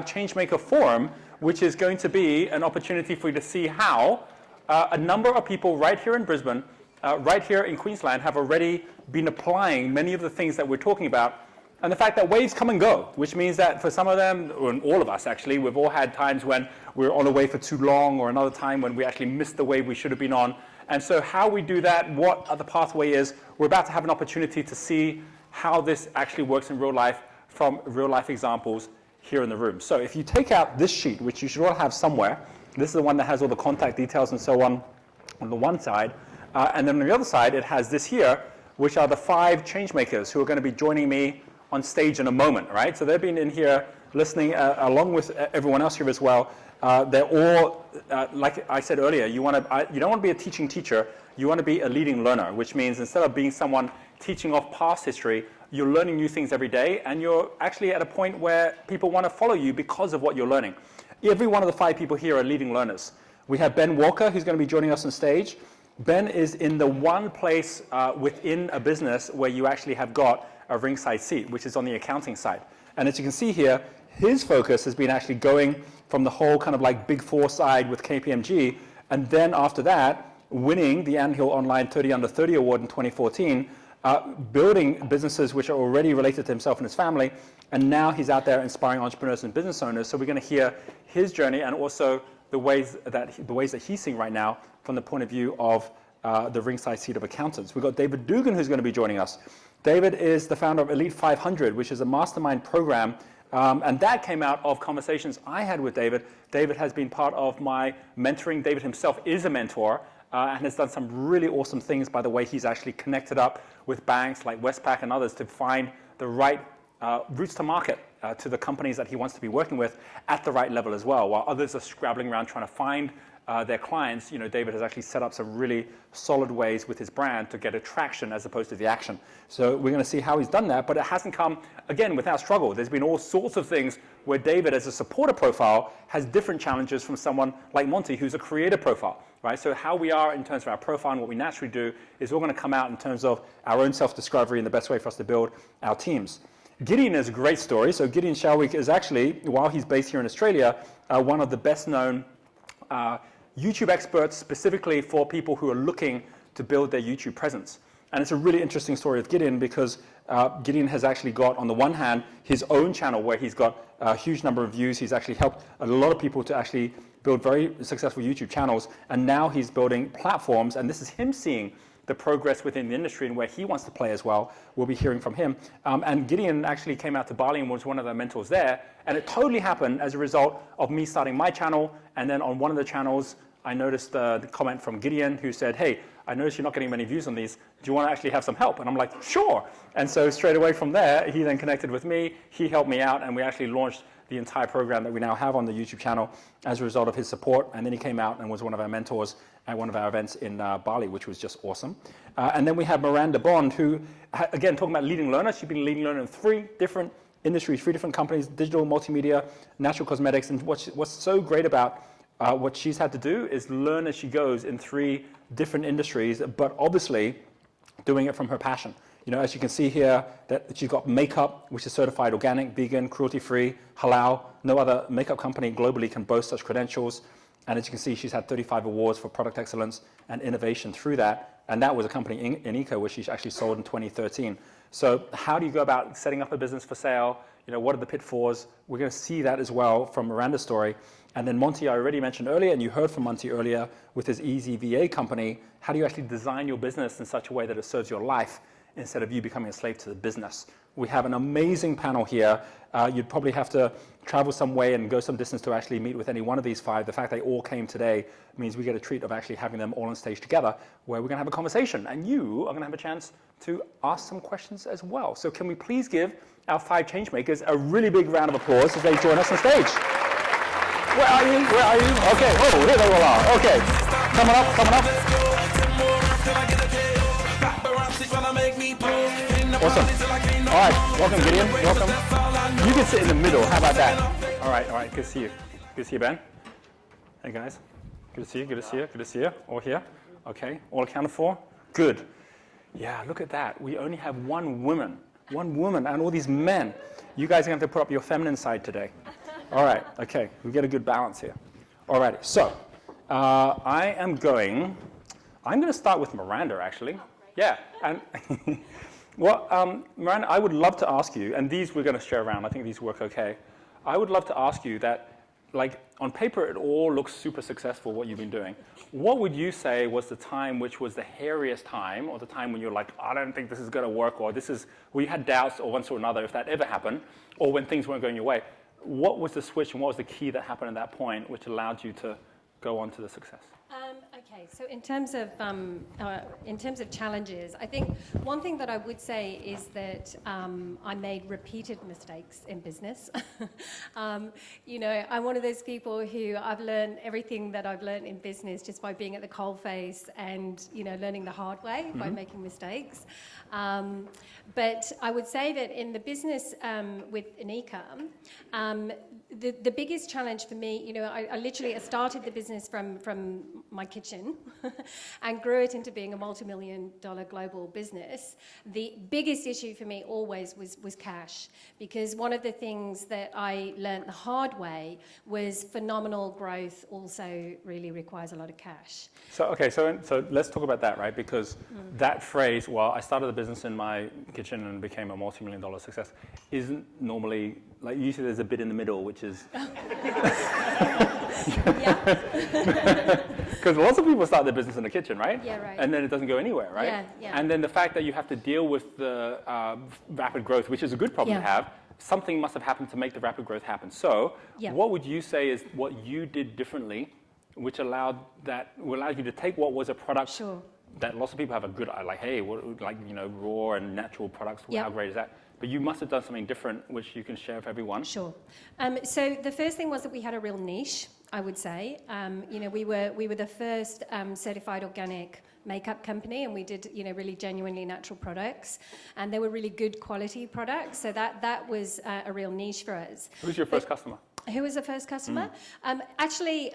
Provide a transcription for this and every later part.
Changemaker Forum, which is going to be an opportunity for you to see how a number of people right here in Brisbane, right here in Queensland, have already been applying many of the things that we're talking about. And the fact that waves come and go, which means that for some of them, or all of us actually, we've all had times when we're on a wave for too long, or another time when we actually missed the wave we should have been on. And so how we do that, what the pathway is, we're about to have an opportunity to see how this actually works in real life from real life examples here in the room. So if you take out this sheet, which you should all have somewhere, this is the one that has all the contact details and so on the one side, and then on the other side, it has this here, which are the 5 changemakers who are going to be joining me on stage in a moment, right? So they've been in here listening along with everyone else here as well. They're all, like I said earlier, you don't want to be a teaching teacher, you want to be a leading learner, which means instead of being someone teaching off past history, you're learning new things every day, and you're actually at a point where people want to follow you because of what you're learning. Every one of the 5 people here are leading learners. We have Ben Walker, who's going to be joining us on stage. Ben is in the one place within a business where you actually have got a ringside seat, which is on the accounting side. And as you can see here, his focus has been actually going from the whole kind of like Big Four side with KPMG, and then after that, winning the Anthill Online 30 Under 30 Award in 2014, building businesses which are already related to himself and his family, and now he's out there inspiring entrepreneurs and business owners. So we're going to hear his journey and also the ways that he's seeing right now from the point of view of the ringside seat of accountants. We've got David Dugan, who's going to be joining us. David is the founder of Elite 500, which is a mastermind program, and that came out of conversations I had with David. David has been part of my mentoring. David himself is a mentor and has done some really awesome things by the way he's actually connected up with banks like Westpac and others to find the right routes to market to the companies that he wants to be working with at the right level as well. While others are scrabbling around trying to find their clients, David has actually set up some really solid ways with his brand to get attraction as opposed to the action. So we're going to see how he's done that, but it hasn't come, again, without struggle. There's been all sorts of things where David, as a supporter profile, has different challenges from someone like Monty, who's a creator profile, right? So how we are in terms of our profile and what we naturally do is all going to come out in terms of our own self-discovery and the best way for us to build our teams. Gideon is a great story. So Gideon Shalwick is actually, while he's based here in Australia, one of the best known YouTube experts specifically for people who are looking to build their YouTube presence. And it's a really interesting story of Gideon because Gideon has actually got, on the one hand, his own channel where he's got a huge number of views. He's actually helped a lot of people to actually build very successful YouTube channels. And now he's building platforms, and this is him seeing the progress within the industry and where he wants to play as well. We'll be hearing from him. And Gideon actually came out to Bali and was one of the mentors there. And it totally happened as a result of me starting my channel. And then on one of the channels, I noticed the comment from Gideon who said, hey, I noticed you're not getting many views on these. Do you want to actually have some help? And I'm like, sure. And so straight away from there, he then connected with me. He helped me out, and we actually launched the entire program that we now have on the YouTube channel as a result of his support. And then he came out and was one of our mentors at one of our events in Bali, which was just awesome. And then we have Miranda Bond, who, again, talking about leading learner. She's been a leading learner in 3 different industries, 3 different companies: digital, multimedia, natural cosmetics. And what's so great about what she's had to do is learn as she goes in 3 different industries, but obviously doing it from her passion. As you can see here, that she's got makeup, which is certified organic, vegan, cruelty-free, halal. No other makeup company globally can boast such credentials. And as you can see, she's had 35 awards for product excellence and innovation through that. And that was a company in Eco, which she actually sold in 2013. So how do you go about setting up a business for sale? What are the pitfalls? We're going to see that as well from Miranda's story. And then Monty, I already mentioned earlier, and you heard from Monty earlier with his Easy VA company. How do you actually design your business in such a way that it serves your life instead of you becoming a slave to the business? We have an amazing panel here. You'd probably have to travel some way and go some distance to actually meet with any one of these 5. The fact they all came today means we get a treat of actually having them all on stage together, where we're going to have a conversation. And you are going to have a chance to ask some questions as well. So can we please give our 5 changemakers a really big round of applause as they join us on stage? Where are you? Where are you? Okay. Oh, here they all are. Okay. Coming up. Coming up. Awesome. All right. Welcome, Gideon. Welcome. You can sit in the middle. How about that? All right. All right. Good to see you. Good to see you, Ben. Hey, guys. Good to see you. Good to see you. Good to see you. All here. Okay. All accounted for? Good. Yeah, look at that. We only have one woman and all these men. You guys are going to have to put up your feminine side today. All right, okay, we get a good balance here. All righty, so I'm going to start with Miranda, actually. Yeah, and well, Miranda, I would love to ask you, and these we're going to share around. I think these work okay. I would love to ask you that, like, on paper, it all looks super successful, what you've been doing. What would you say was the time which was the hairiest time, or the time when you're like, I don't think this is going to work, or this is, where you had doubts, or one sort or another, if that ever happened, or when things weren't going your way? What was the switch, and what was the key that happened at that point, which allowed you to go on to the success? Okay, so in terms of challenges, I think one thing that I would say is that I made repeated mistakes in business. You know, I'm one of those people who I've learned everything that I've learned in business just by being at the coalface and, you know, learning the hard way by making mistakes. But I would say that in the business with Anika, the biggest challenge for me, you know, I literally started the business from my kitchen and grew it into being a multi-million-dollar global business. The biggest issue for me always was cash, because one of the things that I learned the hard way was phenomenal growth also really requires a lot of cash. So, okay, so let's talk about that, right? Because that phrase, well, I started the business in my kitchen and became a multi-million-dollar success, isn't normally, like, usually there's a bit in the middle, which is... Because lots of people start their business in the kitchen, right? Yeah, right. And then it doesn't go anywhere, right? Yeah, yeah. And then the fact that you have to deal with the rapid growth, which is a good problem to have, something must have happened to make the rapid growth happen. So what would you say is what you did differently, which allowed you to take what was a product that lots of people have a good, like, hey, like, you know, raw and natural products, how great is that? But you must have done something different, which you can share with everyone. Sure. So the first thing was that we had a real niche, I would say. You know, we were the first certified organic makeup company, and we did, you know, really genuinely natural products, and they were really good quality products. So that was a real niche for us. Who was your first customer? Who was the first customer? Actually,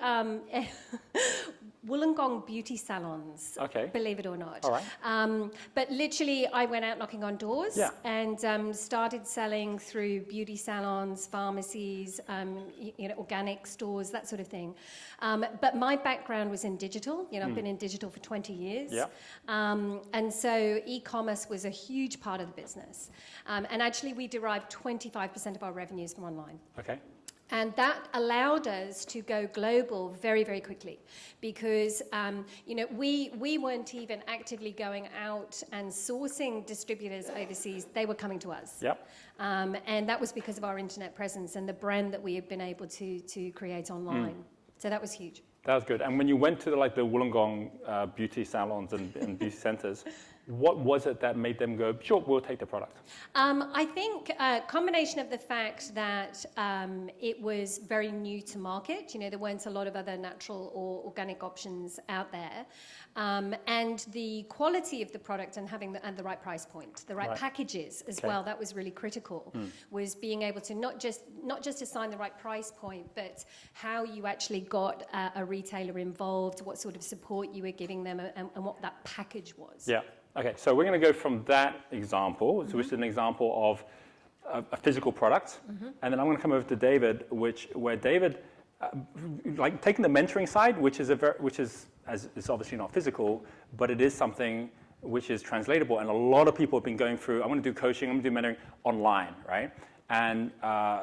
Wollongong beauty salons, believe it or not. All right. But literally, I went out knocking on doors and started selling through beauty salons, pharmacies, you know, organic stores, that sort of thing. But my background was in digital. You know, I've been in digital for 20 years. Yeah. And so e-commerce was a huge part of the business. And actually, we derived 25% of our revenues from online. Okay. And that allowed us to go global very, very quickly, because you know, we weren't even actively going out and sourcing distributors overseas. They were coming to us. Yep. And that was because of our internet presence and the brand that we had been able to create online. So that was huge. That was good. And when you went to the Wollongong beauty salons and beauty centers, what was it that made them go, sure, we'll take the product? I think a combination of the fact that it was very new to market. You know, there weren't a lot of other natural or organic options out there. And the quality of the product and having the right price point, the right packages as well, that was really critical, was being able to not just assign the right price point, but how you actually got a retailer involved, what sort of support you were giving them, and what that package was. Yeah. Okay, so we're going to go from that example, which is an example of a physical product, and then I'm going to come over to David, where David, like taking the mentoring side, which is it's obviously not physical, but it is something which is translatable, and a lot of people have been going through. I'm going to do coaching, I'm going to do mentoring online, right? And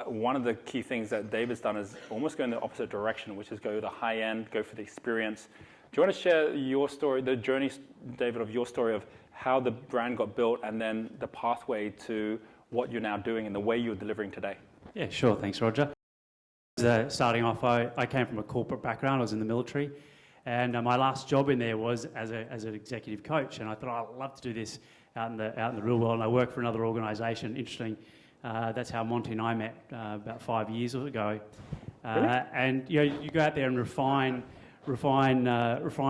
one of the key things that David's done is almost go in the opposite direction, which is go the high end, go for the experience. Do you want to share your story, the journey, David, of your story of how the brand got built and then the pathway to what you're now doing and the way you're delivering today? Yeah, sure. Thanks, Roger. Starting off, I came from a corporate background. I was in the military, and my last job in there was as an executive coach. And I thought, I'd love to do this out in the real world. And I worked for another organisation. Interesting. That's how Monty and I met about 5 years ago. Really? And you know, you go out there and refine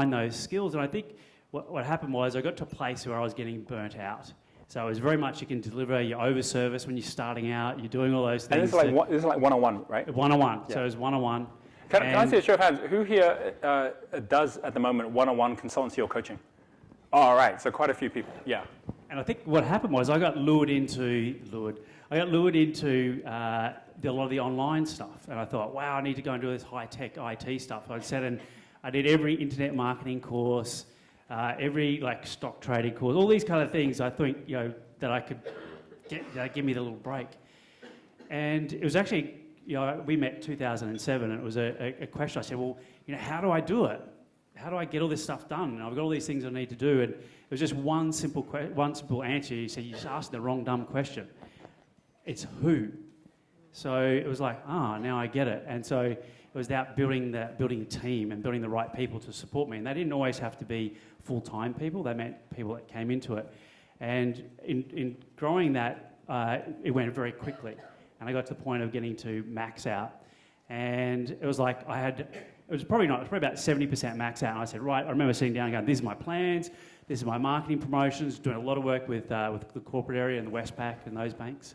those skills. And I think what happened was I got to a place where I was getting burnt out. So it was very much you can deliver, you over-service when you're starting out, you're doing all those things. And this is like one-on-one, right? One-on-one, Yeah. So it was one-on-one. Can I see a show of hands? Who here does at the moment one-on-one consultancy or coaching? All right, so quite a few people, yeah. did a lot of the online stuff. And I thought, wow, I need to go and do this high-tech IT stuff. So I sat and I did every internet marketing course, every like stock trading course, all these kind of things I think, that I could get, give me the little break. And it was actually, we met 2007, and it was a question. I said, well, how do I do it? How do I get all this stuff done? And I've got all these things I need to do. And it was just one simple answer. You said, you just asked the wrong dumb question. It's who. So it was like, now I get it. And so it was about building a team and building the right people to support me. And they didn't always have to be full-time people. They meant people that came into it. And in growing that, it went very quickly. And I got to the point of getting to max out. And it was like it was probably about 70% max out. And I said, right, I remember sitting down and going, these are my plans, this is my marketing promotions, doing a lot of work with the corporate area and the Westpac and those banks.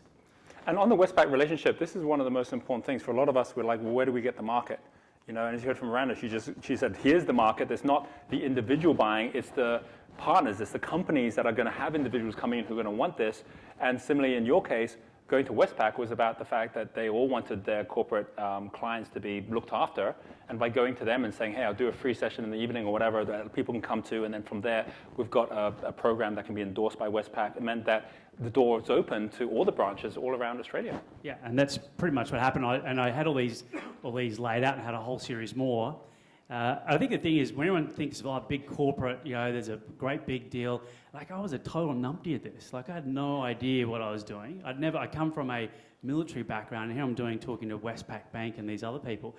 And on the Westpac relationship, this is one of the most important things. For a lot of us, we're like, well, where do we get the market? And as you heard from Miranda, she said, here's the market. It's not the individual buying, it's the partners, it's the companies that are going to have individuals coming in who are going to want this. And similarly, in your case, going to Westpac was about the fact that they all wanted their corporate clients to be looked after. And by going to them and saying, hey, I'll do a free session in the evening or whatever that people can come to, and then from there, we've got a program that can be endorsed by Westpac. It meant that the door was open to all the branches all around Australia. Yeah, and that's pretty much what happened. I had all these laid out and had a whole series more. I think the thing is, when everyone thinks of big corporate, there's a great big deal. Like, I was a total numpty at this. Like, I had no idea what I was doing. I come from a military background, and here I'm talking to Westpac Bank and these other people.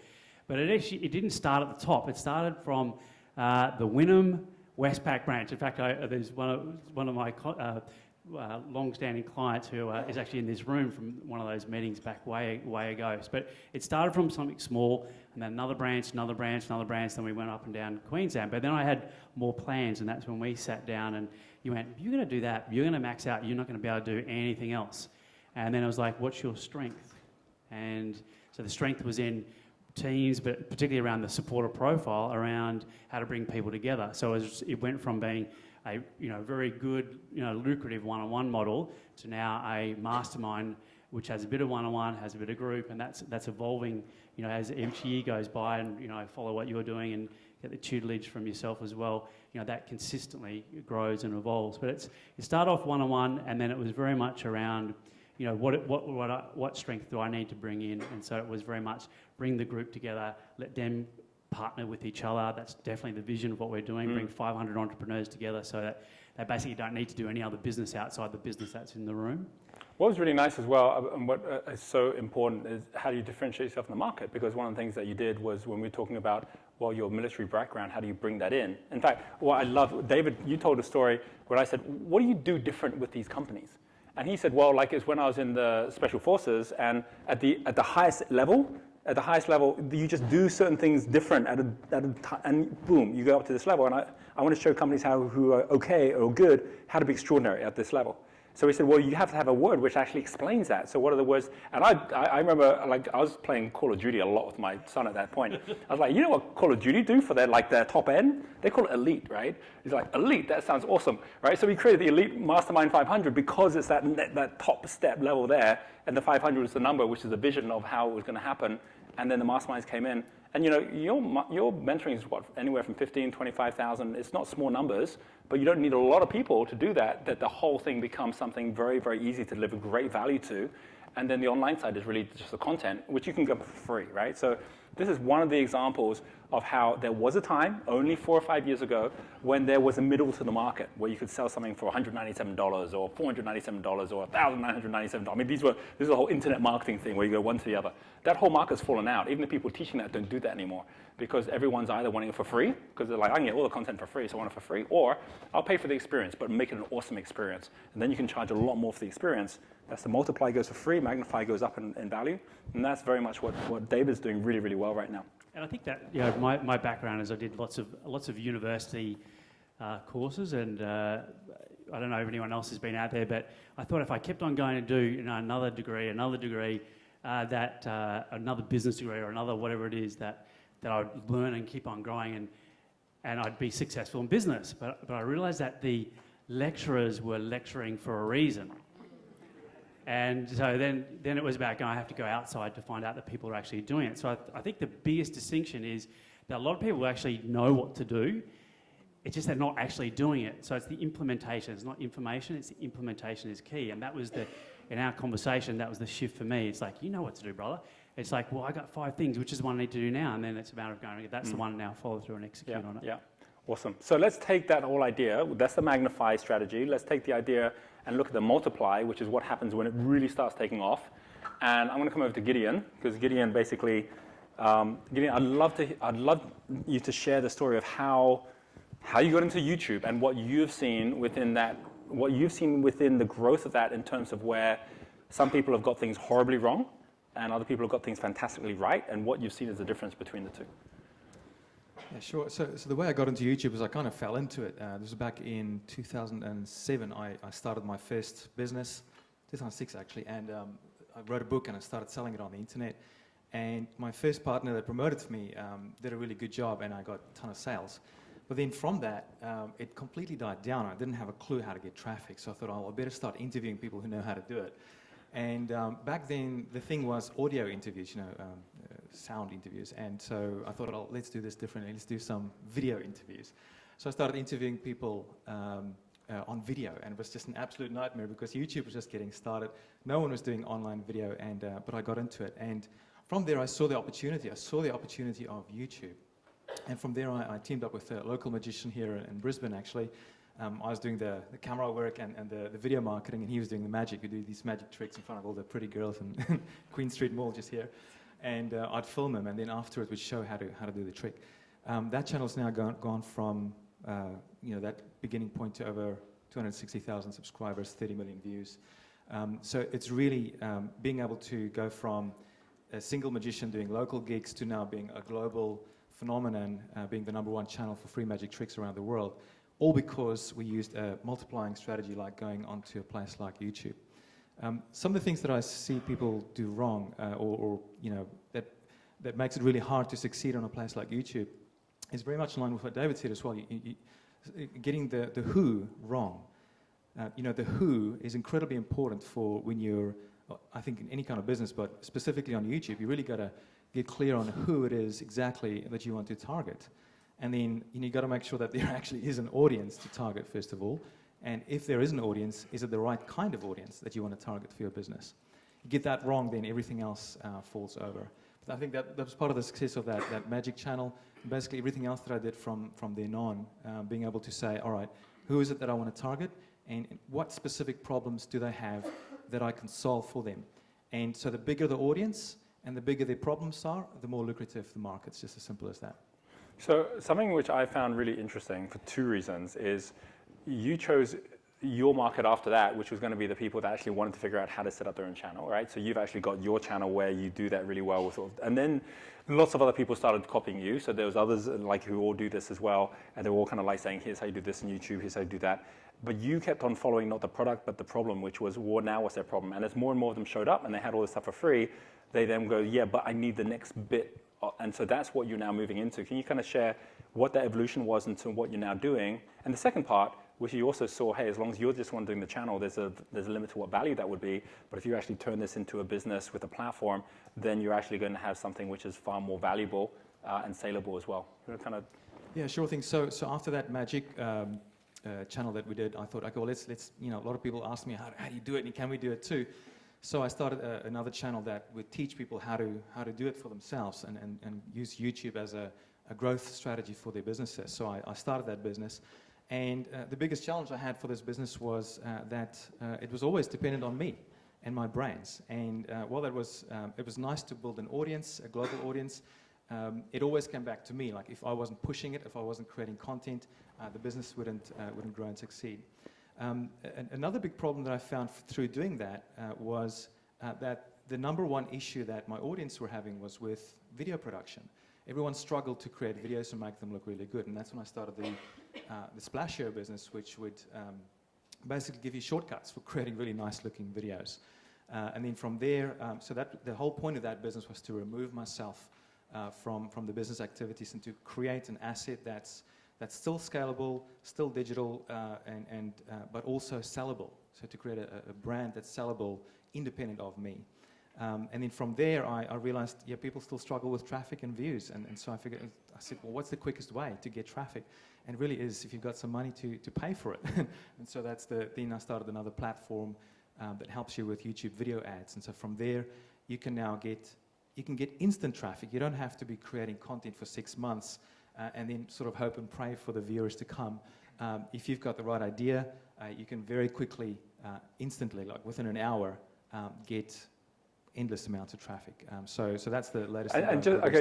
But it didn't start at the top. It started from the Wynnum Westpac branch. In fact, there's one of my long-standing clients who is actually in this room from one of those meetings back way ago. But it started from something small, and then another branch, then we went up and down Queensland. But then I had more plans, and that's when we sat down and you went, you're going to do that, you're going to max out, you're not going to be able to do anything else. And then it was like, what's your strength? And so the strength was in teams, but particularly around the supporter profile, around how to bring people together. So it went from being a very good, lucrative one-on-one model to now a mastermind, which has a bit of one-on-one, has a bit of group, and that's evolving, as each year goes by, and I follow what you're doing and get the tutelage from yourself as well. That consistently grows and evolves. But it started off one-on-one, and then it was very much around, what strength do I need to bring in? And so it was very much bring the group together, let them partner with each other. That's definitely the vision of what we're doing, bring 500 entrepreneurs together so that they basically don't need to do any other business outside the business that's in the room. What was really nice as well, and what is so important, is how do you differentiate yourself in the market? Because one of the things that you did was, when we were talking about, your military background, how do you bring that in? In fact, what I love, David, you told a story where I said, what do you do different with these companies? And he said, it's when I was in the Special Forces, and at the highest level, you just do certain things different and boom, you go up to this level. And I want to show companies who are okay or good how to be extraordinary at this level. So he said, you have to have a word which actually explains that. So what are the words? And I remember, I was playing Call of Duty a lot with my son at that point. I was like, you know what Call of Duty do for their top end? They call it elite, right? He's like, elite, that sounds awesome, right? So we created the Elite Mastermind 500 because it's that top step level there. And the 500 was the number, which is the vision of how it was going to happen. And then the masterminds came in. And your mentoring is anywhere from 15, 25,000. It's not small numbers, but you don't need a lot of people to do that the whole thing becomes something very, very easy to deliver great value to. And then the online side is really just the content, which you can get for free, right? So this is one of the examples of how there was a time, only 4 or 5 years ago, when there was a middle to the market, where you could sell something for $197 or $497 or $1,997. I mean, this is a whole internet marketing thing where you go one to the other. That whole market's fallen out. Even the people teaching that don't do that anymore, because everyone's either wanting it for free, because they're like, I can get all the content for free, so I want it for free, or I'll pay for the experience, but make it an awesome experience. And then you can charge a lot more for the experience. That's the multiply goes for free, magnify goes up in value. And that's very much what David's doing really, really well right now. And I think that my background is I did lots of university courses, and I don't know if anyone else has been out there, but I thought if I kept on going to do another degree, another business degree, or another whatever it is, that I would learn and keep on growing, and I'd be successful in business. But I realised that the lecturers were lecturing for a reason. And so then it was about going, I have to go outside to find out that people are actually doing it. So I think the biggest distinction is that a lot of people actually know what to do. It's just they're not actually doing it. So it's the implementation. It's not information, it's the implementation is key. And that was in our conversation, that was the shift for me. It's like, you know what to do, brother. It's like, well, I got 5 things, which is one I need to do now. And then it's a matter of going, that's the one now, follow through and execute on it. Yeah, awesome. So let's take that whole idea, that's the magnify strategy. Let's take the idea and look at the multiply, which is what happens when it really starts taking off. And I'm going to come over to Gideon, because Gideon basically, Gideon, I'd love you to share the story of how you got into YouTube and what you've seen within that, what you've seen within the growth of that in terms of where some people have got things horribly wrong and other people have got things fantastically right, and what you've seen as the difference between the two. Yeah, sure. So the way I got into YouTube was I kind of fell into it. This was back in 2007. I started my first business, 2006 actually, and I wrote a book and I started selling it on the internet. And my first partner that promoted for me did a really good job, and I got a ton of sales. But then from that, it completely died down. I didn't have a clue how to get traffic, so I thought, I better start interviewing people who know how to do it. And back then, the thing was audio interviews, sound interviews. And so I thought, let's do this differently. Let's do some video interviews. So I started interviewing people on video, and it was just an absolute nightmare because YouTube was just getting started. No one was doing online video, but I got into it. And from there, I saw the opportunity. I saw the opportunity of YouTube. And from there, I teamed up with a local magician here in Brisbane, actually. I was doing the camera work and the video marketing, and he was doing the magic. We do these magic tricks in front of all the pretty girls in Queen Street Mall just here. And I'd film them, and then afterwards we'd show how to do the trick. That channel's now gone from that beginning point to over 260,000 subscribers, 30 million views. So it's really being able to go from a single magician doing local gigs to now being a global phenomenon, being the #1 channel for free magic tricks around the world, all because we used a multiplying strategy like going onto a place like YouTube. Some of the things that I see people do wrong, that makes it really hard to succeed on a place like YouTube, is very much in line with what David said as well. Getting the who wrong. The who is incredibly important for when you're, I think, in any kind of business, but specifically on YouTube, you really got to get clear on who it is exactly that you want to target. And then you got to make sure that there actually is an audience to target, first of all. And if there is an audience, is it the right kind of audience that you want to target for your business? You get that wrong, then everything else falls over. But I think that was part of the success of that magic channel. And basically, everything else that I did from then on, being able to say, all right, who is it that I want to target? And what specific problems do they have that I can solve for them? And so the bigger the audience and the bigger their problems are, the more lucrative the market's, just as simple as that. So something which I found really interesting for 2 reasons is you chose your market after that, which was going to be the people that actually wanted to figure out how to set up their own channel, right? So you've actually got your channel where you do that really well with, and then lots of other people started copying you. So there was others like who all do this as well, and they were all kind of like saying, here's how you do this on YouTube, here's how you do that. But you kept on following not the product, but the problem, which was, well, now what's their problem? And as more and more of them showed up and they had all this stuff for free, they then go, yeah, but I need the next bit. And so that's what you're now moving into. Can you kind of share what that evolution was into what you're now doing? And the second part, which you also saw, hey, as long as you're just one doing the channel, there's a limit to what value that would be. But if you actually turn this into a business with a platform, then you're actually going to have something which is far more valuable and saleable as well. You know, kind of. Yeah, sure thing. So after that magic channel that we did, I thought, okay, well, let's a lot of people ask me, how do you do it, and can we do it too? So I started another channel that would teach people how to do it for themselves and use YouTube as a growth strategy for their businesses. So I started that business. And the biggest challenge I had for this business was that it was always dependent on me and my brains. And while it was nice to build an audience, a global audience, it always came back to me. Like if I wasn't pushing it, if I wasn't creating content, the business wouldn't grow and succeed. Another big problem that I found through doing that was that the #1 issue that my audience were having was with video production. Everyone struggled to create videos and make them look really good, and that's when I started the Splash Show business, which would basically give you shortcuts for creating really nice-looking videos. And then from there, so that the whole point of that business was to remove myself from the business activities and to create an asset that's that's still scalable, still digital, but also sellable. So to create a brand that's sellable, independent of me. And then from there, I realized, yeah, people still struggle with traffic and views. And so I said, well, what's the quickest way to get traffic? And it really is if you've got some money to pay for it. And so then I started another platform that helps you with YouTube video ads. And so from there, you can now get instant traffic. You don't have to be creating content for 6 months and then sort of hope and pray for the viewers to come. If you've got the right idea, you can very quickly, instantly, like within an hour, get endless amounts of traffic. So that's the latest.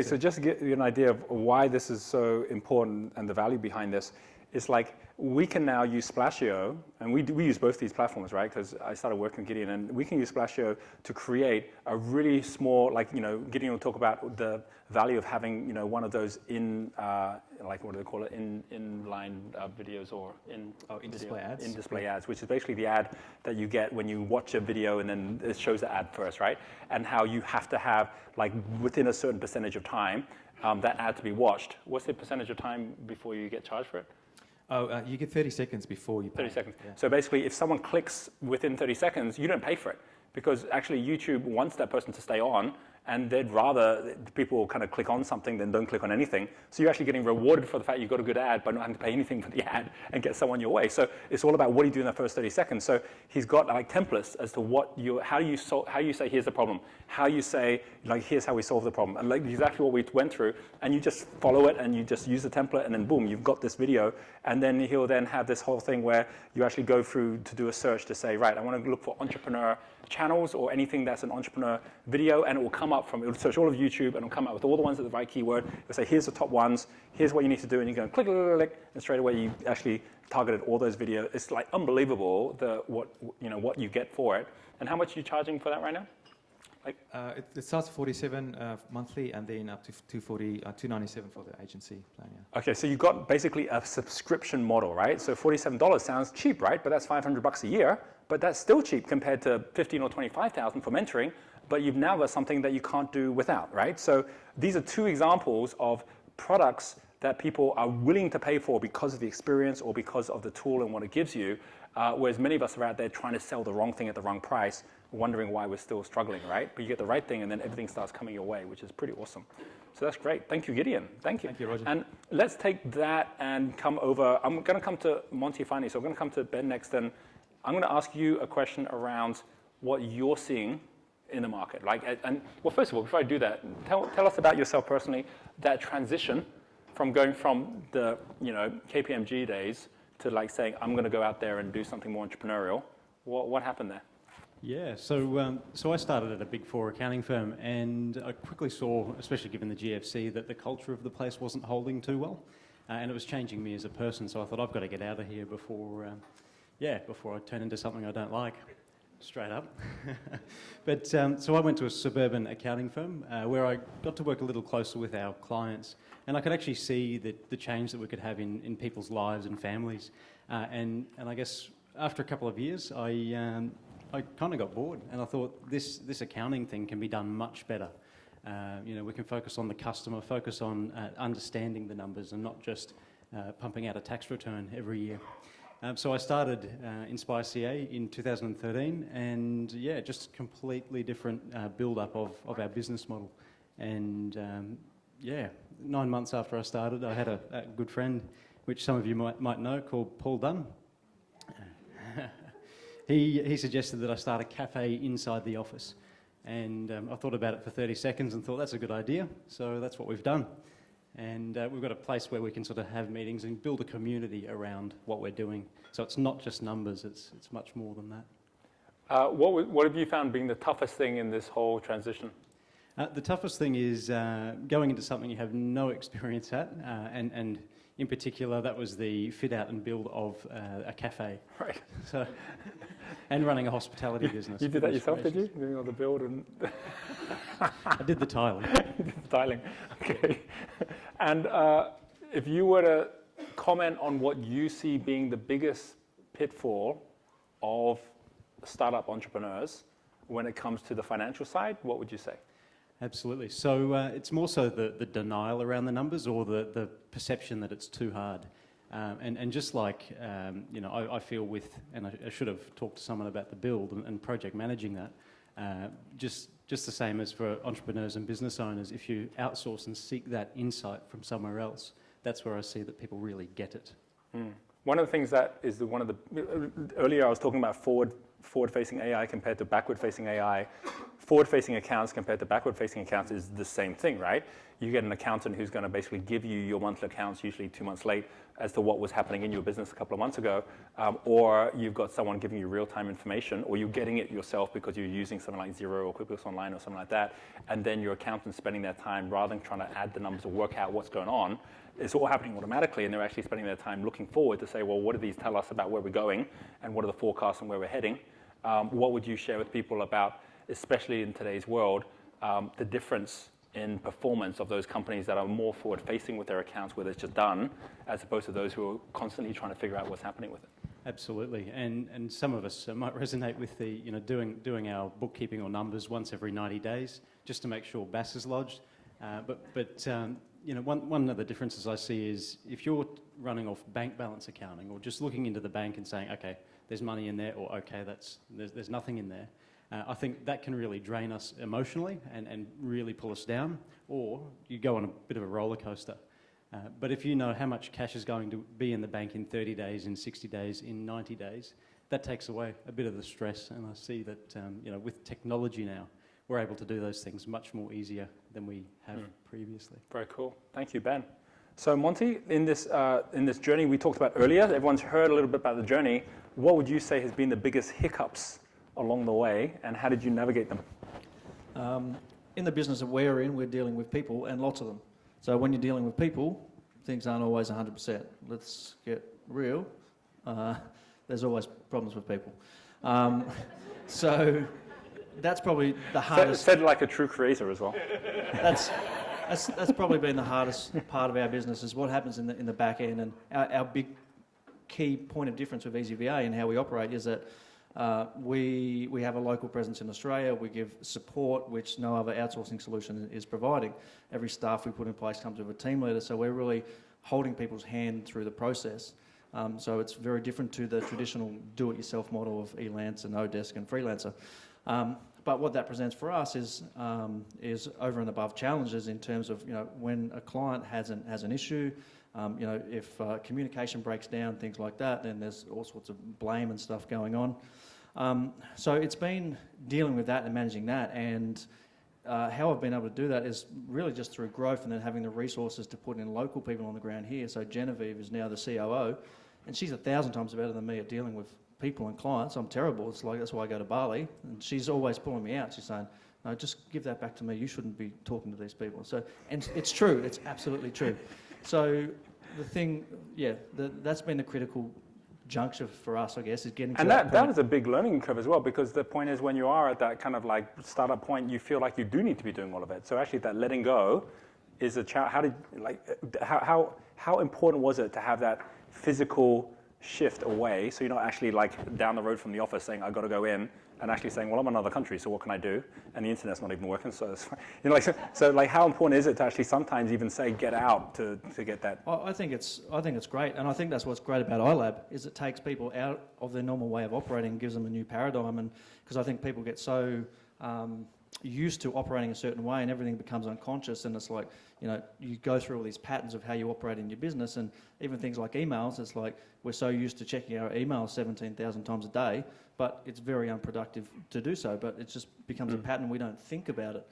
So just to get you an idea of why this is so important and the value behind this, it's like we can now use Splashio, and we use both these platforms, right? Because I started working with Gideon, and we can use Splashio to create a really small, like, Gideon will talk about the value of having, one of those like, what do they call it, inline videos or in-display ads. In-display ads, which is basically the ad that you get when you watch a video and then it shows the ad first, right? And how you have to have, like, within a certain percentage of time, that ad to be watched. What's the percentage of time before you get charged for it? You get 30 seconds before you pay. 30 seconds. Yeah. So basically, if someone clicks within 30 seconds, you don't pay for it. Because actually, YouTube wants that person to stay on, and they'd rather people kind of click on something than don't click on anything. So you're actually getting rewarded for the fact you've got a good ad by not having to pay anything for the ad and get someone your way. So it's all about what do you do in the first 30 seconds. So he's got like templates as to how you say here's the problem, how you say like here's how we solve the problem, and like exactly what we went through. And you just follow it and you just use the template, and then boom, you've got this video. And then he'll then have this whole thing where you actually go through to do a search to say, right, I want to look for entrepreneur channels or anything that's an entrepreneur video, and it will come up it'll search all of YouTube and it'll come up with all the ones at the right keyword. It'll say, here's the top ones, here's what you need to do, and you go click, click, click, click, and straight away you actually targeted all those videos. It's like unbelievable what you get for it. And how much are you charging for that right now? Like it starts at $47 monthly, and then up to $297 for the agency plan. Yeah. Okay, so you've got basically a subscription model, right? So $47 sounds cheap, right? But that's $500 a year. But that's still cheap compared to $15,000 or $25,000 for mentoring. But you've now got something that you can't do without, right? So these are two examples of products that people are willing to pay for because of the experience or because of the tool and what it gives you. Whereas many of us are out there trying to sell the wrong thing at the wrong price, wondering why we're still struggling, right? But you get the right thing and then everything starts coming your way, which is pretty awesome. So that's great. Thank you, Gideon. Thank you. Thank you, Roger. And let's take that and come over. I'm going to come to Monty finally, so I'm going to come to Ben next. And I'm going to ask you a question around what you're seeing in the market. Well, first of all, before I do that, tell us about yourself personally, that transition from going from the KPMG days to like saying, I'm going to go out there and do something more entrepreneurial. What happened there? Yeah, so I started at a Big Four accounting firm, and I quickly saw, especially given the GFC, that the culture of the place wasn't holding too well, and it was changing me as a person. So I thought I've got to get out of here before I turn into something I don't like, straight up. But so I went to a suburban accounting firm where I got to work a little closer with our clients, and I could actually see the change that we could have in people's lives and families. And I guess after a couple of years, I kind of got bored, and I thought this accounting thing can be done much better. We can focus on the customer, focus on understanding the numbers, and not just pumping out a tax return every year. So I started Inspire CA in 2013, and just completely different build-up of our business model. And 9 months after I started, I had a good friend, which some of you might know, called Paul Dunn. He suggested that I start a cafe inside the office, and I thought about it for 30 seconds and thought that's a good idea, so that's what we've done. And we've got a place where we can sort of have meetings and build a community around what we're doing. So it's not just numbers, it's much more than that. What have you found being the toughest thing in this whole transition? The toughest thing is going into something you have no experience at, and in particular, that was the fit out and build of a cafe. Right. So, and running a hospitality business. You did that yourself, did you? Doing all the build and... I did the tiling. You did the tiling, okay. And if you were to comment on what you see being the biggest pitfall of startup entrepreneurs when it comes to the financial side, what would you say? Absolutely. So it's more so the denial around the numbers, or the perception that it's too hard. And just like, I feel with, and I should have talked to someone about the build and project managing that, just the same as for entrepreneurs and business owners, if you outsource and seek that insight from somewhere else, that's where I see that people really get it. One of the things that is earlier I was talking about forward-facing AI compared to backward-facing AI. Forward-facing accounts compared to backward-facing accounts is the same thing, right? You get an accountant who's going to basically give you your monthly accounts, usually 2 months late, as to what was happening in your business a couple of months ago, or you've got someone giving you real-time information, or you're getting it yourself because you're using something like Xero or QuickBooks Online or something like that, and then your accountant's spending their time, rather than trying to add the numbers or work out what's going on, it's all happening automatically, and they're actually spending their time looking forward to say, well, what do these tell us about where we're going, and what are the forecasts and where we're heading? What would you share with people about, especially in today's world, the difference in performance of those companies that are more forward-facing with their accounts, where it's just done, as opposed to those who are constantly trying to figure out what's happening with it? Absolutely, and some of us might resonate with the doing our bookkeeping or numbers once every 90 days just to make sure BAS is lodged. One of the differences I see is if you're running off bank balance accounting or just looking into the bank and saying, okay, there's money in there, or okay, there's nothing in there. I think that can really drain us emotionally and really pull us down, or you go on a bit of a roller coaster. But if you know how much cash is going to be in the bank in 30 days, in 60 days, in 90 days, that takes away a bit of the stress. And I see that with technology now, we're able to do those things much more easier than we have previously. Very cool. Thank you, Ben. So Monty, in this journey we talked about earlier, everyone's heard a little bit about the journey. What would you say has been the biggest hiccups along the way, and how did you navigate them? In the business that we're in, we're dealing with people, and lots of them. So when you're dealing with people, things aren't always 100%. Let's get real. There's always problems with people. So that's probably the hardest. Said like a true creator as well. That's probably been the hardest part of our business, is what happens in the back end. And our big key point of difference with EasyVA and how we operate is that we have a local presence in Australia. We give support which no other outsourcing solution is providing. Every staff we put in place comes with a team leader, so we're really holding people's hand through the process. So it's very different to the traditional do-it-yourself model of Elance and Odesk and Freelancer. But what that presents for us is over and above challenges in terms of when a client has an issue. If communication breaks down, things like that, then there's all sorts of blame and stuff going on. So it's been dealing with that and managing that, and how I've been able to do that is really just through growth and then having the resources to put in local people on the ground here. So Genevieve is now the COO, and she's 1,000 times better than me at dealing with people and clients. I'm terrible. It's like that's why I go to Bali, and she's always pulling me out. She's saying, "No, just give that back to me. You shouldn't be talking to these people." So, and it's true. It's absolutely true. So the thing, that's been the critical juncture for us, I guess, is getting to and that point. that was a big learning curve as well, because the point is when you are at that kind of like startup point, you feel like you do need to be doing all of it. So actually that letting go is a challenge. How important was it to have that physical shift away, so you're not actually like down the road from the office saying I've got to go in, and actually saying, well, I'm in another country, so what can I do? And the internet's not even working, so it's, how important is it to actually sometimes even say get out to get that? Well, I think it's great, and I think that's what's great about iLab is it takes people out of their normal way of operating and gives them a new paradigm. And because I think people get so used to operating a certain way, and everything becomes unconscious, and it's like you go through all these patterns of how you operate in your business, and even things like emails. It's like we're so used to checking our emails 17,000 times a day, but it's very unproductive to do so. But it just becomes a pattern. We don't think about it.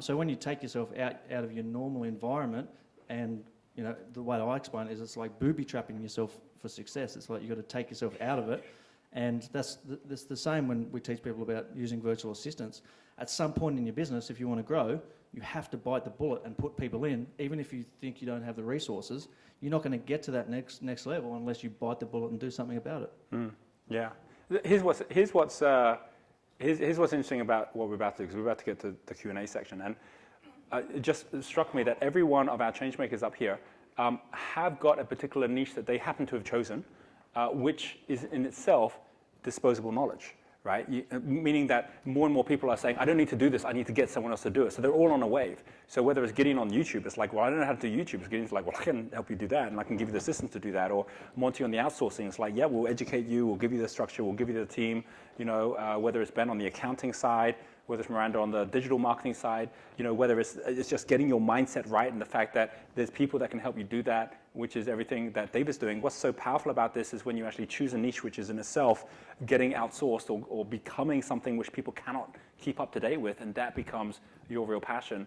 So when you take yourself out of your normal environment, and the way I explain it is it's like booby trapping yourself for success. It's like you've got to take yourself out of it. And that's the same when we teach people about using virtual assistants. At some point in your business, if you want to grow, you have to bite the bullet and put people in. Even if you think you don't have the resources, you're not going to get to that next level unless you bite the bullet and do something about it. Yeah. Here's what's interesting about what we're about to do, because we're about to get to the Q&A section. And it just struck me that every one of our changemakers up here have got a particular niche that they happen to have chosen, which is in itself disposable knowledge, right? Meaning that more and more people are saying, I don't need to do this, I need to get someone else to do it. So they're all on a wave. So whether it's Gideon on YouTube, it's like, well, I don't know how to do YouTube. It's Gideon's like, well, I can help you do that, and I can give you the systems to do that. Or Monty on the outsourcing, it's like, yeah, we'll educate you, we'll give you the structure, we'll give you the team. Whether it's Ben on the accounting side, whether it's Miranda on the digital marketing side, whether it's just getting your mindset right and the fact that there's people that can help you do that, which is everything that David's doing. What's so powerful about this is when you actually choose a niche which is in itself getting outsourced or becoming something which people cannot keep up to date with, and that becomes your real passion,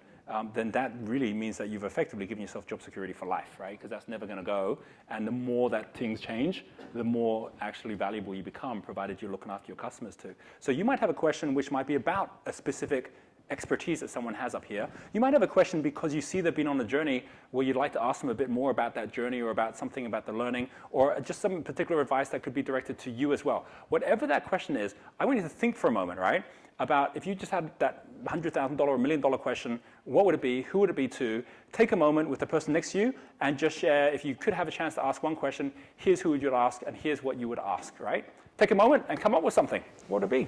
then that really means that you've effectively given yourself job security for life, right? Because that's never going to go. And the more that things change, the more actually valuable you become, provided you're looking after your customers too. So you might have a question which might be about a specific expertise that someone has up here. You might have a question because you see they've been on a journey where you'd like to ask them a bit more about that journey or about something about the learning or just some particular advice that could be directed to you as well. Whatever that question is, I want you to think for a moment, right? About if you just had that $100,000 or $1 million question, what would it be? Who would it be to? Take a moment with the person next to you and just share, if you could have a chance to ask one question, here's who you'd ask and here's what you would ask, right? Take a moment and come up with something. What would it be?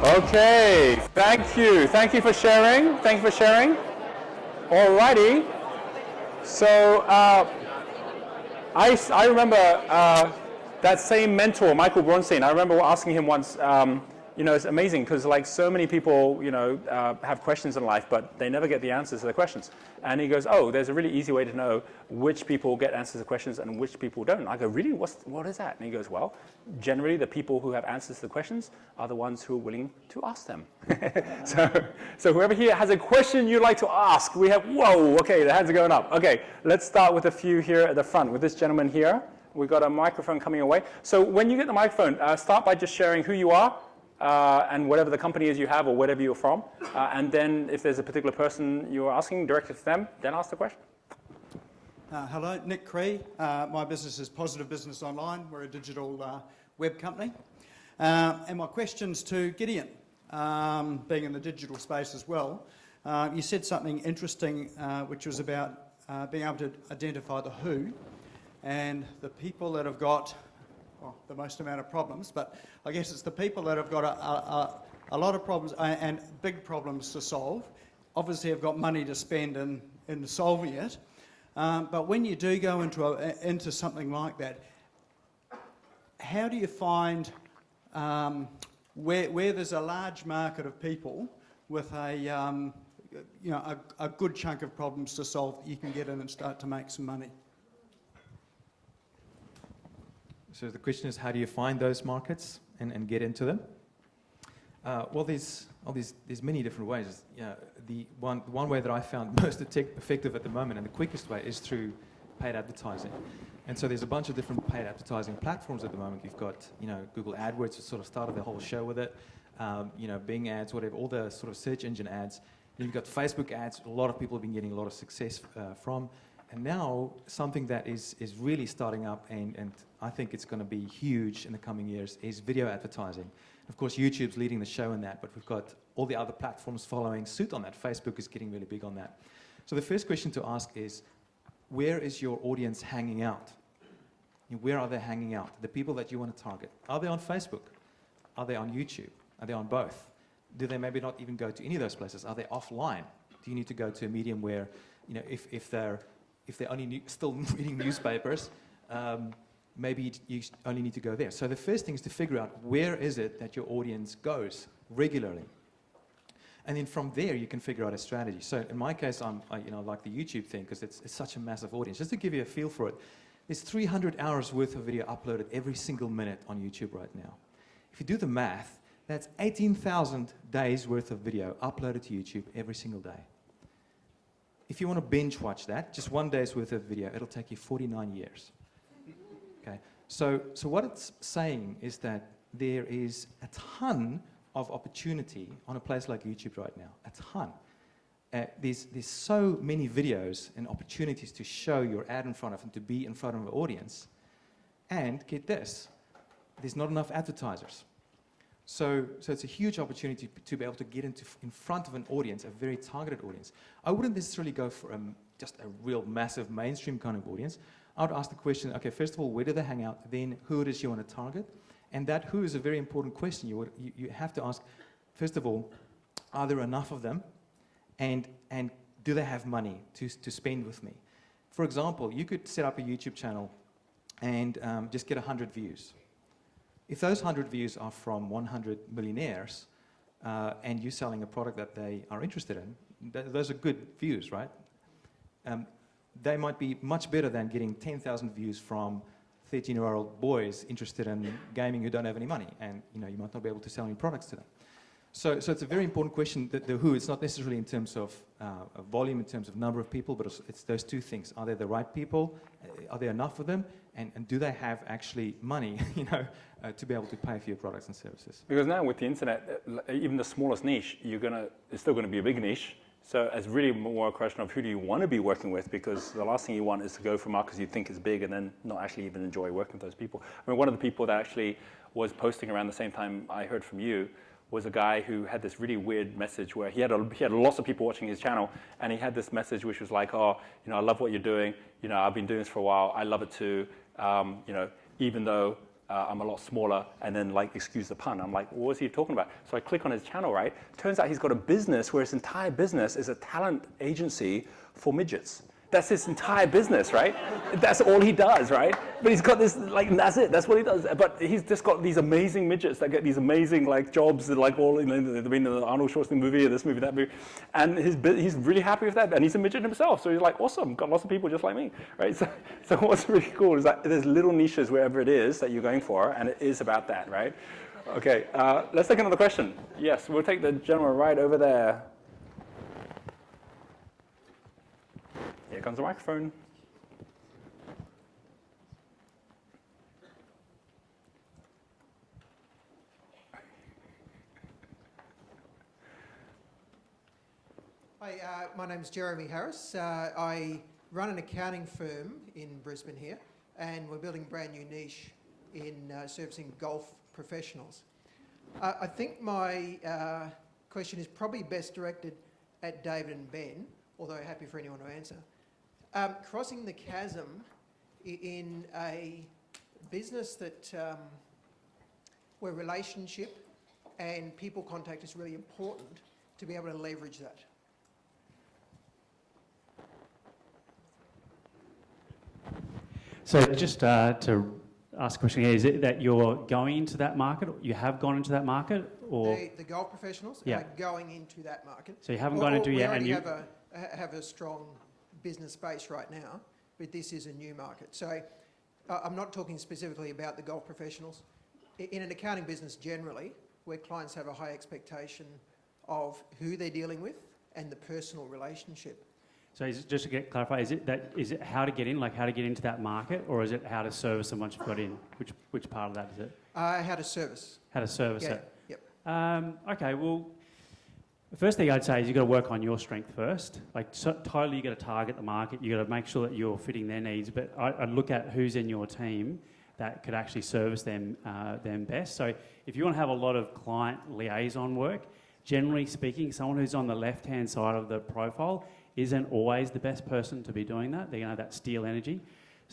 Okay, thank you. Thank you for sharing. Thank you for sharing. Alrighty. So I remember that same mentor, Michael Bronstein. I remember asking him once. It's amazing because like so many people, have questions in life, but they never get the answers to the questions. And he goes, "Oh, there's a really easy way to know which people get answers to questions and which people don't." I go, "Really? What is that?" And he goes, "Well, generally the people who have answers to the questions are the ones who are willing to ask them." So whoever here has a question you'd like to ask, we have. Whoa, okay, the hands are going up. Okay, let's start with a few here at the front with this gentleman here. We've got a microphone coming away. So when you get the microphone, start by just sharing who you are. And whatever the company is you have or whatever you're from. And then if there's a particular person you're asking, direct it to them, then ask the question. Hello, Nick Cree. My business is Positive Business Online. We're a digital web company. And my question's to Gideon, being in the digital space as well. You said something interesting, which was about being able to identify the who and the people that have got the most amount of problems, but I guess it's the people that have got a lot of problems and big problems to solve, obviously have got money to spend in solving it, but when you do go into something like that, how do you find where there's a large market of people with a good chunk of problems to solve, you can get in and start to make some money? So the question is, how do you find those markets and get into them? Well, there's many different ways. The one way that I found most effective at the moment and the quickest way is through paid advertising. And so there's a bunch of different paid advertising platforms at the moment. You've got, Google AdWords, sort of started the whole show with it. Bing ads, whatever, all the sort of search engine ads. Then you've got Facebook ads. A lot of people have been getting a lot of success from. And now something that is really starting up, and I think it's going to be huge in the coming years, is video advertising. Of course, YouTube's leading the show in that, but we've got all the other platforms following suit on that. Facebook is getting really big on that. So the first question to ask is, where is your audience hanging out? Where are they hanging out? The people that you want to target. Are they on Facebook? Are they on YouTube? Are they on both? Do they maybe not even go to any of those places? Are they offline? Do you need to go to a medium where, if they're only still reading newspapers, maybe you only need to go there. So the first thing is to figure out where is it that your audience goes regularly. And then from there, you can figure out a strategy. So in my case, I like the YouTube thing because it's such a massive audience. Just to give you a feel for it, there's 300 hours worth of video uploaded every single minute on YouTube right now. If you do the math, that's 18,000 days worth of video uploaded to YouTube every single day. If you want to binge watch that, just one day's worth of video, it'll take you 49 years. Okay. So what it's saying is that there is a ton of opportunity on a place like YouTube right now, a ton. There's so many videos and opportunities to show your ad in front of and to be in front of an audience. And get this, there's not enough advertisers. So it's a huge opportunity to be able to get in front of an audience, a very targeted audience. I wouldn't necessarily go for just a real massive mainstream kind of audience. I would ask the question, okay, first of all, where do they hang out? Then who it is you want to target? And that who is a very important question. You have to ask, first of all, are there enough of them? And do they have money to spend with me? For example, you could set up a YouTube channel and just get 100 views. If those 100 views are from 100 millionaires and you're selling a product that they are interested in, those are good views, right? They might be much better than getting 10,000 views from 13-year-old boys interested in gaming who don't have any money, and you might not be able to sell any products to them. So it's a very important question, the who. It's not necessarily in terms of volume, in terms of number of people, but it's those two things. Are they the right people? Are there enough of them? And do they have actually money, to be able to pay for your products and services? Because now with the internet, even the smallest niche, it's still going to be a big niche. So it's really more a question of who do you want to be working with, because the last thing you want is to go for markets you think is big and then not actually even enjoy working with those people. I mean, one of the people that actually was posting around the same time I heard from you was a guy who had this really weird message where he had lots of people watching his channel, and he had this message which was like, I love what you're doing. I've been doing this for a while. I love it too. Even though I'm a lot smaller, and then excuse the pun. I'm like, what was he talking about? So I click on his channel, right? Turns out he's got a business where his entire business is a talent agency for midgets. That's his entire business, right? That's all he does, right? But he's got this, that's it. That's what he does. But he's just got these amazing midgets that get these amazing jobs, they've been in the Arnold Schwarzenegger movie, or this movie, that movie, and he's really happy with that. And he's a midget himself, so he's like, awesome. Got lots of people just like me, right? So what's really cool is that there's little niches wherever it is that you're going for, and it is about that, right? Okay, let's take another question. Yes, we'll take the gentleman right over there. Here comes the microphone. Hi, my name's Jeremy Harris. I run an accounting firm in Brisbane here, and we're building a brand new niche in servicing golf professionals. I think my question is probably best directed at David and Ben, although happy for anyone to answer. Crossing the chasm in a business that where relationship and people contact is really important, to be able to leverage that. So just to ask a question here, is it that you're going into that market, or you have gone into that market, or The golf professionals Yeah. are going into that market. so you haven't gone into it We yet, and already you have a strong business base right now, but this is a new market. So I'm not talking specifically about the golf professionals. In an accounting business generally, where clients have a high expectation of who they're dealing with and the personal relationship. So is it, just to get clarified, is it how to get in, like how to get into that market, or is it how to service them once you've got in? Which part of that is it? How to service. How to service Yeah, it? yep. Okay, well, the first thing I'd say is you've got to work on your strength first. Like, totally, you've got to target the market. You've got to make sure that you're fitting their needs. But I'd look at who's in your team that could actually service them best. So if you want to have a lot of client liaison work, generally speaking, someone who's on the left-hand side of the profile isn't always the best person to be doing that. They're going to have that steel energy.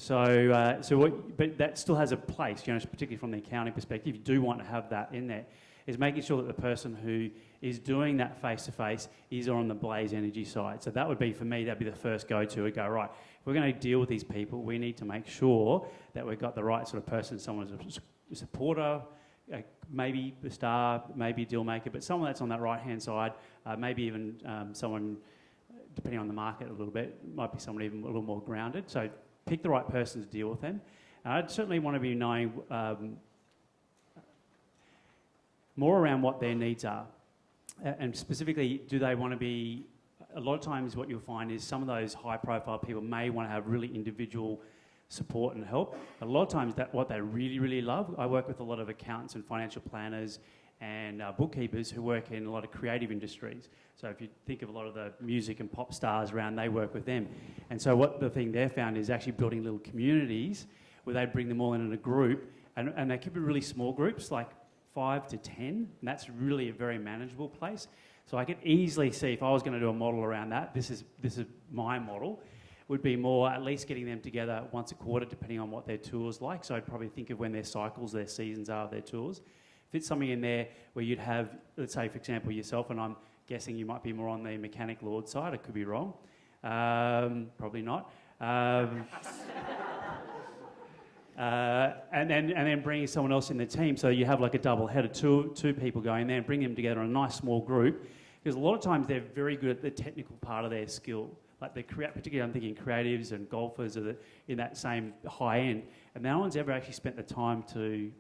But that still has a place, particularly from the accounting perspective. You do want to have that in there. Is making sure that the person who is doing that face-to-face is on the blaze energy side. So that would be, for me, that'd be the first go-to. We'd go, right, if we're going to deal with these people, we need to make sure that we've got the right sort of person, someone who's a supporter, maybe a star, maybe a deal maker, but someone that's on that right-hand side, maybe even someone, depending on the market a little bit, might be someone even a little more grounded. So pick the right person to deal with them. And I'd certainly want to be knowing more around what their needs are. And specifically, do they want to be... A lot of times what you'll find is some of those high-profile people may want to have really individual support and help. A lot of times what they really, really love, I work with a lot of accountants and financial planners and bookkeepers who work in a lot of creative industries. So if you think of a lot of the music and pop stars around, they work with them. And so what the thing they've found is actually building little communities where they bring them all in a group, and they keep it really small groups, like 5 to 10, and that's really a very manageable place. So I could easily see, if I was going to do a model around that, this is my model, would be more at least getting them together once a quarter, depending on what their tour's like. So I'd probably think of when their cycles, their seasons are of their tours. If it's something in there where you'd have, let's say, for example, yourself, and I'm guessing you might be more on the mechanic lord side, I could be wrong, probably not. And then bringing someone else in the team, so you have like a double header, two people going there, and bring them together in a nice small group, because a lot of times they're very good at the technical part of their skill. Like particularly I'm thinking creatives and golfers are in that same high end, and no one's ever actually spent the time to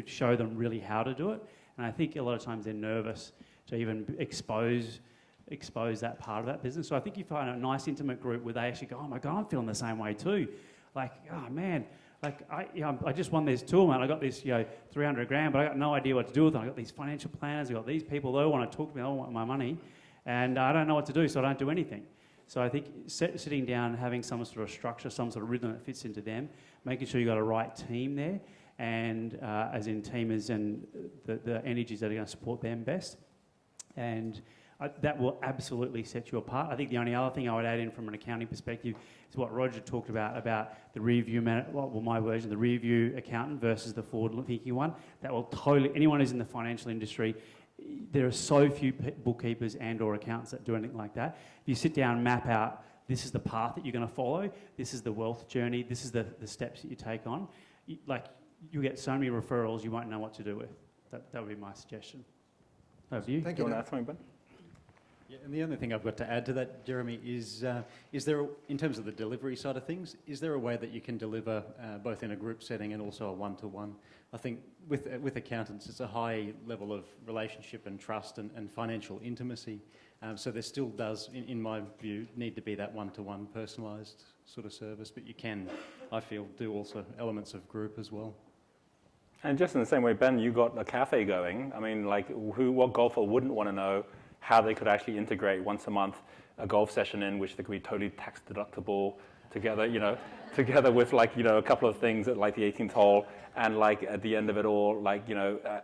show them really how to do it. And I think a lot of times they're nervous to even expose that part of that business. So I think you find a nice intimate group where they actually go, oh my God, I'm feeling the same way too. Like, oh man, like I just won this tour, man. I got this, $300 grand, but I got no idea what to do with it. I got these financial planners, I got these people, they all want to talk to me, they all want my money, and I don't know what to do, so I don't do anything. So I think sitting down, having some sort of structure, some sort of rhythm that fits into them, making sure you've got a right team there, and as in teamers and the energies that are going to support them best. And that will absolutely set you apart. I think the only other thing I would add in from an accounting perspective is what Roger talked about the review, my version, the review accountant versus the forward-thinking one. That will totally, anyone who's in the financial industry, there are so few bookkeepers and or accountants that do anything like that. If you sit down and map out, this is the path that you're going to follow, this is the wealth journey, this is the steps that you take on, you'll get so many referrals you won't know what to do with. That would be my suggestion. Over to you. Thank Do you. you want to add something, Ben? Yeah, and the only thing I've got to add to that, Jeremy, is there, in terms of the delivery side of things, is there a way that you can deliver both in a group setting and also a one-to-one? I think with accountants, it's a high level of relationship and trust and financial intimacy. So there still does, in my view, need to be that one-to-one personalised sort of service, but you can, I feel, do also elements of group as well. And just in the same way, Ben, you got a cafe going. I mean, like, what golfer wouldn't want to know how they could actually integrate once a month a golf session in, which they could be totally tax deductible together, together with like, a couple of things at like the 18th hole, and like at the end of it all, like,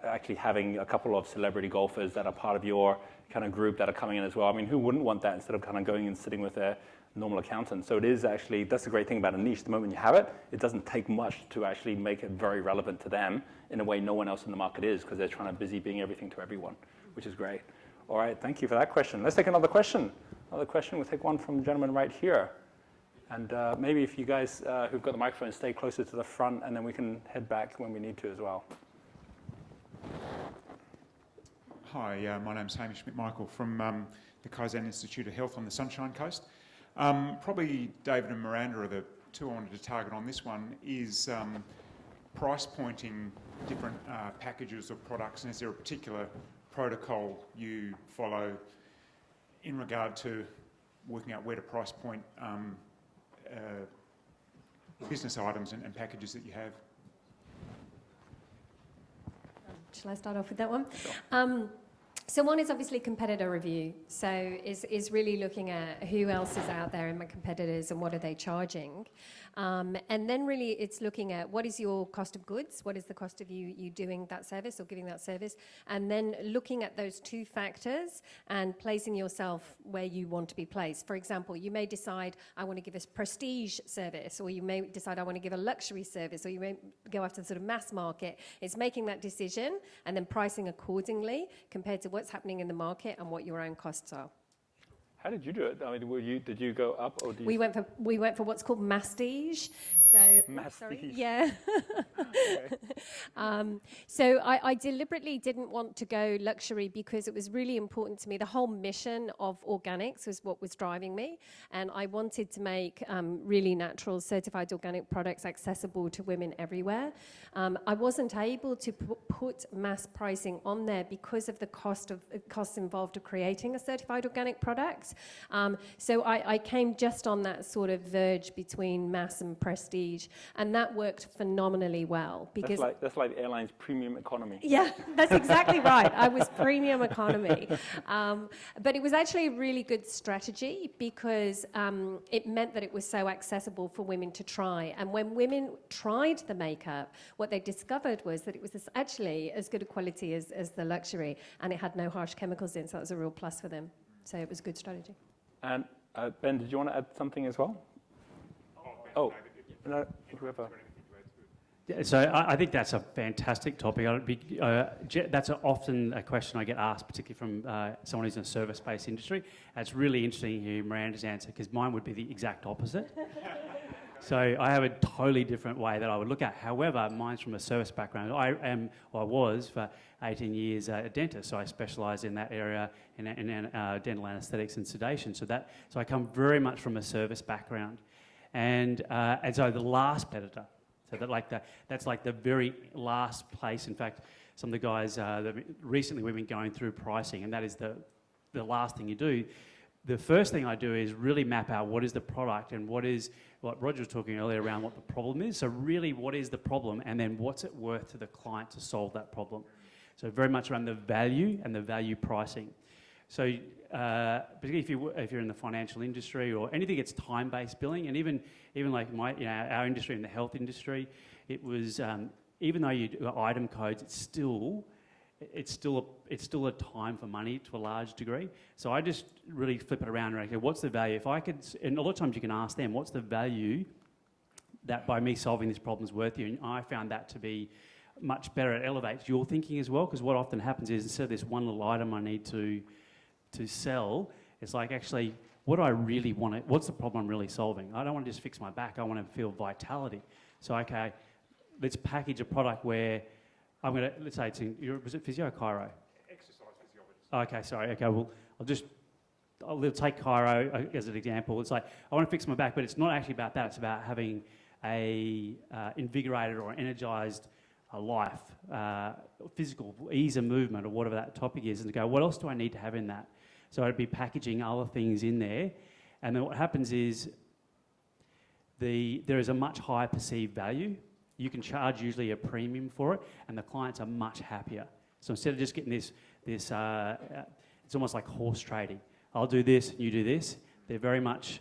actually having a couple of celebrity golfers that are part of your kind of group that are coming in as well. I mean, who wouldn't want that instead of kind of going and sitting with their normal accountant? So it is actually, that's the great thing about a niche. The moment you have it, it doesn't take much to actually make it very relevant to them in a way no one else in the market is, because they're trying to busy being everything to everyone, which is great. All right, thank you for that question. Let's take another question. We'll take one from the gentleman right here. And maybe if you guys who've got the microphone stay closer to the front, and then we can head back when we need to as well. Hi, my name's Hamish McMichael from the Kaizen Institute of Health on the Sunshine Coast. Probably David and Miranda are the two I wanted to target on this one, is price pointing different packages or products, and is there a particular protocol you follow in regard to working out where to price point business items and packages that you have? Shall I start off with that one? Sure. So one is obviously competitor review. So is really looking at who else is out there in my competitors and what are they charging. And then really it's looking at what is your cost of goods, what is the cost of you doing that service or giving that service, and then looking at those two factors and placing yourself where you want to be placed. For example, you may decide I want to give a prestige service, or you may decide I want to give a luxury service, or you may go after the sort of mass market. It's making that decision and then pricing accordingly compared to what's happening in the market and what your own costs are. How did you do it? I mean, did you go up, or did you... We went for what's called mastige. So mastige. Sorry, yeah. Okay. So I deliberately didn't want to go luxury because it was really important to me. The whole mission of organics was what was driving me, and I wanted to make really natural, certified organic products accessible to women everywhere. I wasn't able to put mass pricing on there because of the costs involved of creating a certified organic product. So I came just on that sort of verge between mass and prestige, and that worked phenomenally well. Because that's like the airline's premium economy. Yeah, that's exactly right. I was premium economy. But it was actually a really good strategy because it meant that it was so accessible for women to try. And when women tried the makeup, what they discovered was that it was actually as good a quality as the luxury, and it had no harsh chemicals in, so that was a real plus for them. So it was a good strategy. And Ben, did you want to add something as well? Oh, no, whoever. Yeah, so I think that's a fantastic topic. That's often a question I get asked, particularly from someone who's in a service-based industry. And it's really interesting to hear Miranda's answer, because mine would be the exact opposite. So I have a totally different way that I would look at. However, mine's from a service background. I was for 18 years a dentist, so I specialise in that area in dental anaesthetics and sedation. So I come very much from a service background, and so the last competitor. So that's like the very last place. In fact, some of the guys recently we've been going through pricing, and that is the last thing you do. The first thing I do is really map out what is the product and what Roger was talking earlier around what the problem is. So really, what is the problem, and then what's it worth to the client to solve that problem? So very much around the value and the value pricing. So particularly if you're in the financial industry or anything that's time-based billing, and even like our industry in the health industry, it was even though you do item codes, it's still a time for money to a large degree. So I just really flip it around and go, what's the value? If I could, and a lot of times you can ask them, what's the value that by me solving this problem is worth you? And I found that to be much better. It elevates your thinking as well, because what often happens is instead of this one little item I need to sell, it's like, actually, what do I really want? What's the problem I'm really solving? I don't want to just fix my back. I want to feel vitality. So, okay, let's package a product where I'm going to, let's say, was it physio or chiro? Exercise physiologist. Okay, sorry. Okay, well, I'll take chiro as an example. It's like, I want to fix my back, but it's not actually about that. It's about having a invigorated or energised life, physical ease of movement, or whatever that topic is, and to go, what else do I need to have in that? So I'd be packaging other things in there, and then what happens is there is a much higher perceived value. You can charge usually a premium for it, and the clients are much happier. So instead of just getting this it's almost like horse trading. I'll do this, you do this. They're very much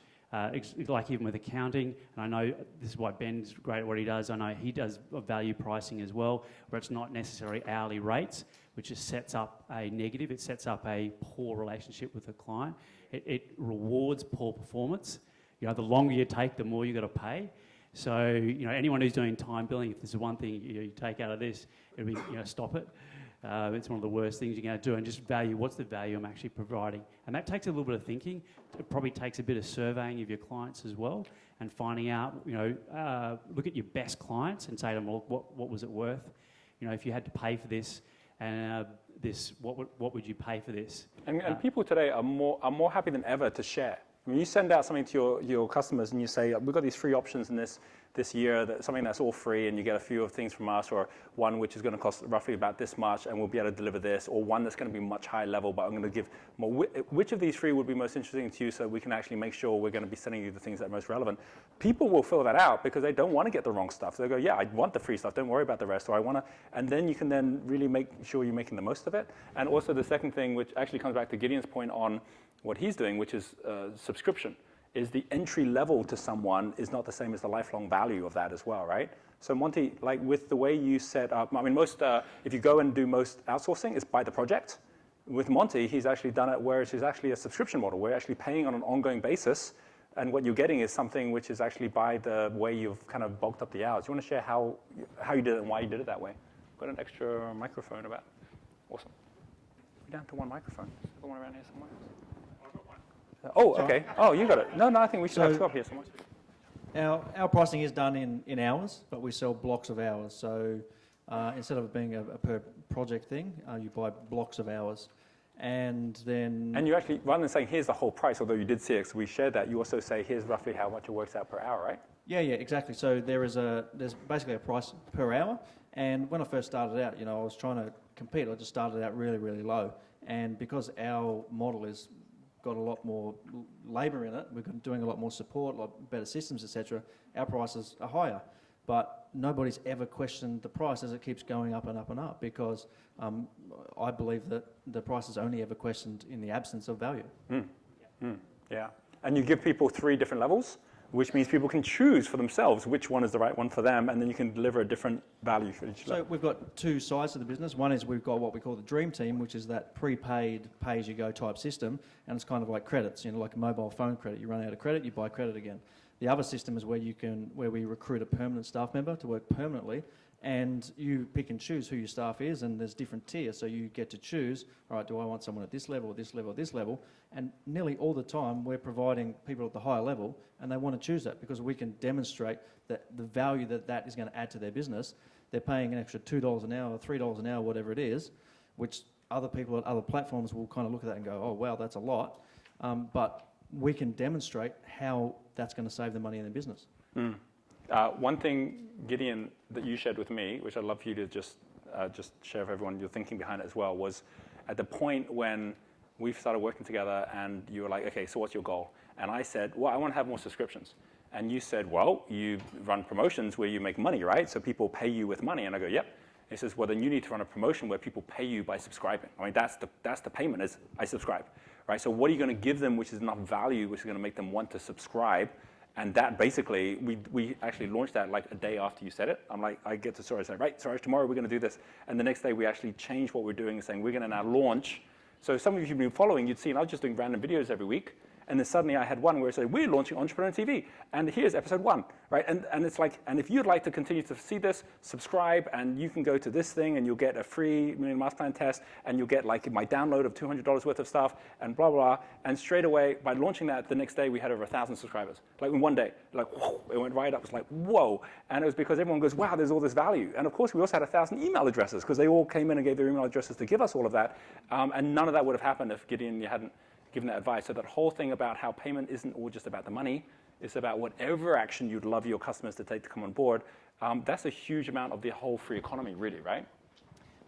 like even with accounting, and I know this is why Ben's great at what he does. I know he does value pricing as well, where it's not necessarily hourly rates, which just sets up a negative. It sets up a poor relationship with the client. It rewards poor performance. You know, the longer you take, the more you got to pay. So, you know, anyone who's doing time billing, if there's one thing you take out of this, it'll be, you know, stop it. It's one of the worst things you're going to do, and just value, what's the value I'm actually providing? And that takes a little bit of thinking. It probably takes a bit of surveying of your clients as well, and finding out, you know, look at your best clients and say to them, well, what was it worth? You know, if you had to pay for this, and what would you pay for this? And people today are more happy than ever to share. I mean, you send out something to your customers and you say, we've got these free options in this year, something that's all free, and you get a few of things from us, or one which is going to cost roughly about this much and we'll be able to deliver this, or one that's going to be much higher level, but I'm going to give more. Which of these free would be most interesting to you, so we can actually make sure we're going to be sending you the things that are most relevant? People will fill that out because they don't want to get the wrong stuff. They'll go, yeah, I want the free stuff, don't worry about the rest, or I want to, and then you can then really make sure you're making the most of it. And also the second thing, which actually comes back to Gideon's point on what he's doing, which is subscription, is the entry level to someone is not the same as the lifelong value of that as well, right? So Monty, like with the way you set up, I mean, most, if you go and do most outsourcing, it's by the project. With Monty, he's actually done it where it's actually a subscription model. We're actually paying on an ongoing basis, and what you're getting is something which is actually by the way you've kind of bulked up the hours. You want to share how you did it and why you did it that way? Got an extra microphone about. Awesome. We're down to one microphone. Is there one around here somewhere? Oh, okay. Oh, you got it. No, I think we should have two up here somewhere. Our pricing is done in hours, but we sell blocks of hours. So instead of it being a per project thing, you buy blocks of hours. And then... And you actually, rather than saying, here's the whole price, although you did see it, because we shared that, you also say, here's roughly how much it works out per hour, right? Yeah, exactly. So there's basically a price per hour. And when I first started out, you know, I was trying to compete. I just started out really, really low. And because our model is got a lot more labour in it, we're doing a lot more support, a lot better systems, etc., our prices are higher. But nobody's ever questioned the price as it keeps going up and up and up, because I believe that the price is only ever questioned in the absence of value. Yeah. And you give people 3 different levels, which means people can choose for themselves which one is the right one for them, and then you can deliver a different value for each level. So we've got 2 sides to the business. One is we've got what we call the Dream Team, which is that prepaid, pay-as-you-go type system, and it's kind of like credits, you know, like a mobile phone credit. You run out of credit, you buy credit again. The other system is where we recruit a permanent staff member to work permanently, and you pick and choose who your staff is, and there's different tiers, so you get to choose, all right, do I want someone at this level, or this level, or this level? And nearly all the time we're providing people at the higher level, and they want to choose that because we can demonstrate that the value that is going to add to their business. They're paying an extra $2 an hour, or $3 an hour, whatever it is, which other people at other platforms will kind of look at that and go, oh wow, that's a lot. But we can demonstrate how that's going to save them money in their business. One thing, Gideon, that you shared with me, which I'd love for you to just share with everyone your thinking behind it as well, was at the point when we started working together and you were like, okay, so what's your goal? And I said, well, I want to have more subscriptions. And you said, well, you run promotions where you make money, right? So people pay you with money. And I go, yep. He says, well, then you need to run a promotion where people pay you by subscribing. I mean, that's the payment, is I subscribe, right? So what are you going to give them which is enough value, which is going to make them want to subscribe? And that basically, we actually launched that like a day after you said it. I'm like, I get to Suraj and say, right, Suraj, tomorrow we're going to do this. And the next day we actually changed what we're doing and saying, we're going to now launch. So some of you who've been following, you'd seen I was just doing random videos every week. And then suddenly I had one where it said, we're launching Entrepreneur TV. And here's episode 1, right? And it's like, and if you'd like to continue to see this, subscribe, and you can go to this thing and you'll get a free Million Master Plan test, and you'll get like my download of $200 worth of stuff, and blah, blah, blah. And straight away, by launching that, the next day we had over 1,000 subscribers. Like in one day, like, whoa, it went right up. It was like, whoa. And it was because everyone goes, wow, there's all this value. And of course, we also had 1,000 email addresses, because they all came in and gave their email addresses to give us all of that. And none of that would have happened if Gideon, you hadn't given that advice. So that whole thing about how payment isn't all just about the money, it's about whatever action you'd love your customers to take to come on board. That's a huge amount of the whole free economy, really, right?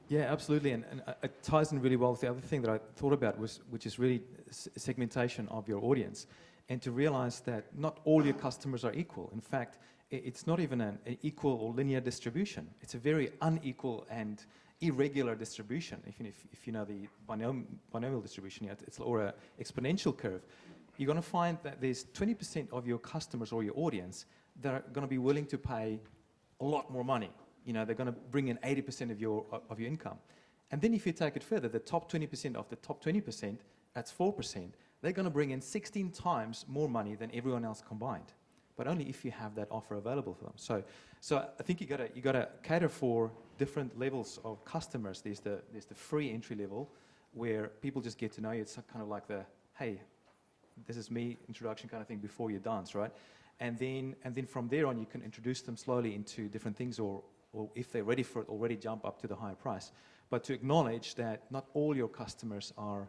Yeah, absolutely, and it ties in really well with the other thing that I thought about, which is really segmentation of your audience, and to realize that not all your customers are equal. In fact, it's not even an equal or linear distribution. It's a very unequal and irregular distribution. If you know the binomial distribution, or an exponential curve. you're going to find that there's 20% of your customers or your audience that are going to be willing to pay a lot more money. You know, they're going to bring in 80% of your income. And then if you take it further, the top 20% of the top 20%, that's 4%, they're going to bring in 16 times more money than everyone else combined, but only if you have that offer available for them. So I think you got to cater for different levels of customers. There's the free entry level, where people just get to know you. It's kind of like the, hey, this is me introduction kind of thing before you dance, right? And then from there on, you can introduce them slowly into different things, or if they're ready for it, already jump up to the higher price. But to acknowledge that not all your customers are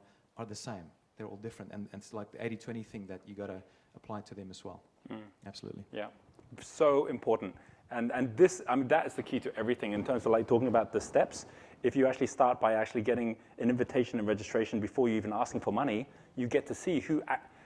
the same. They're all different. And it's like the 80-20 thing that you got to apply to them as well. Absolutely. Yeah, so important. And this, I mean, that is the key to everything in terms of like talking about the steps. If you actually start by actually getting an invitation and registration before you even asking for money, you get to see who,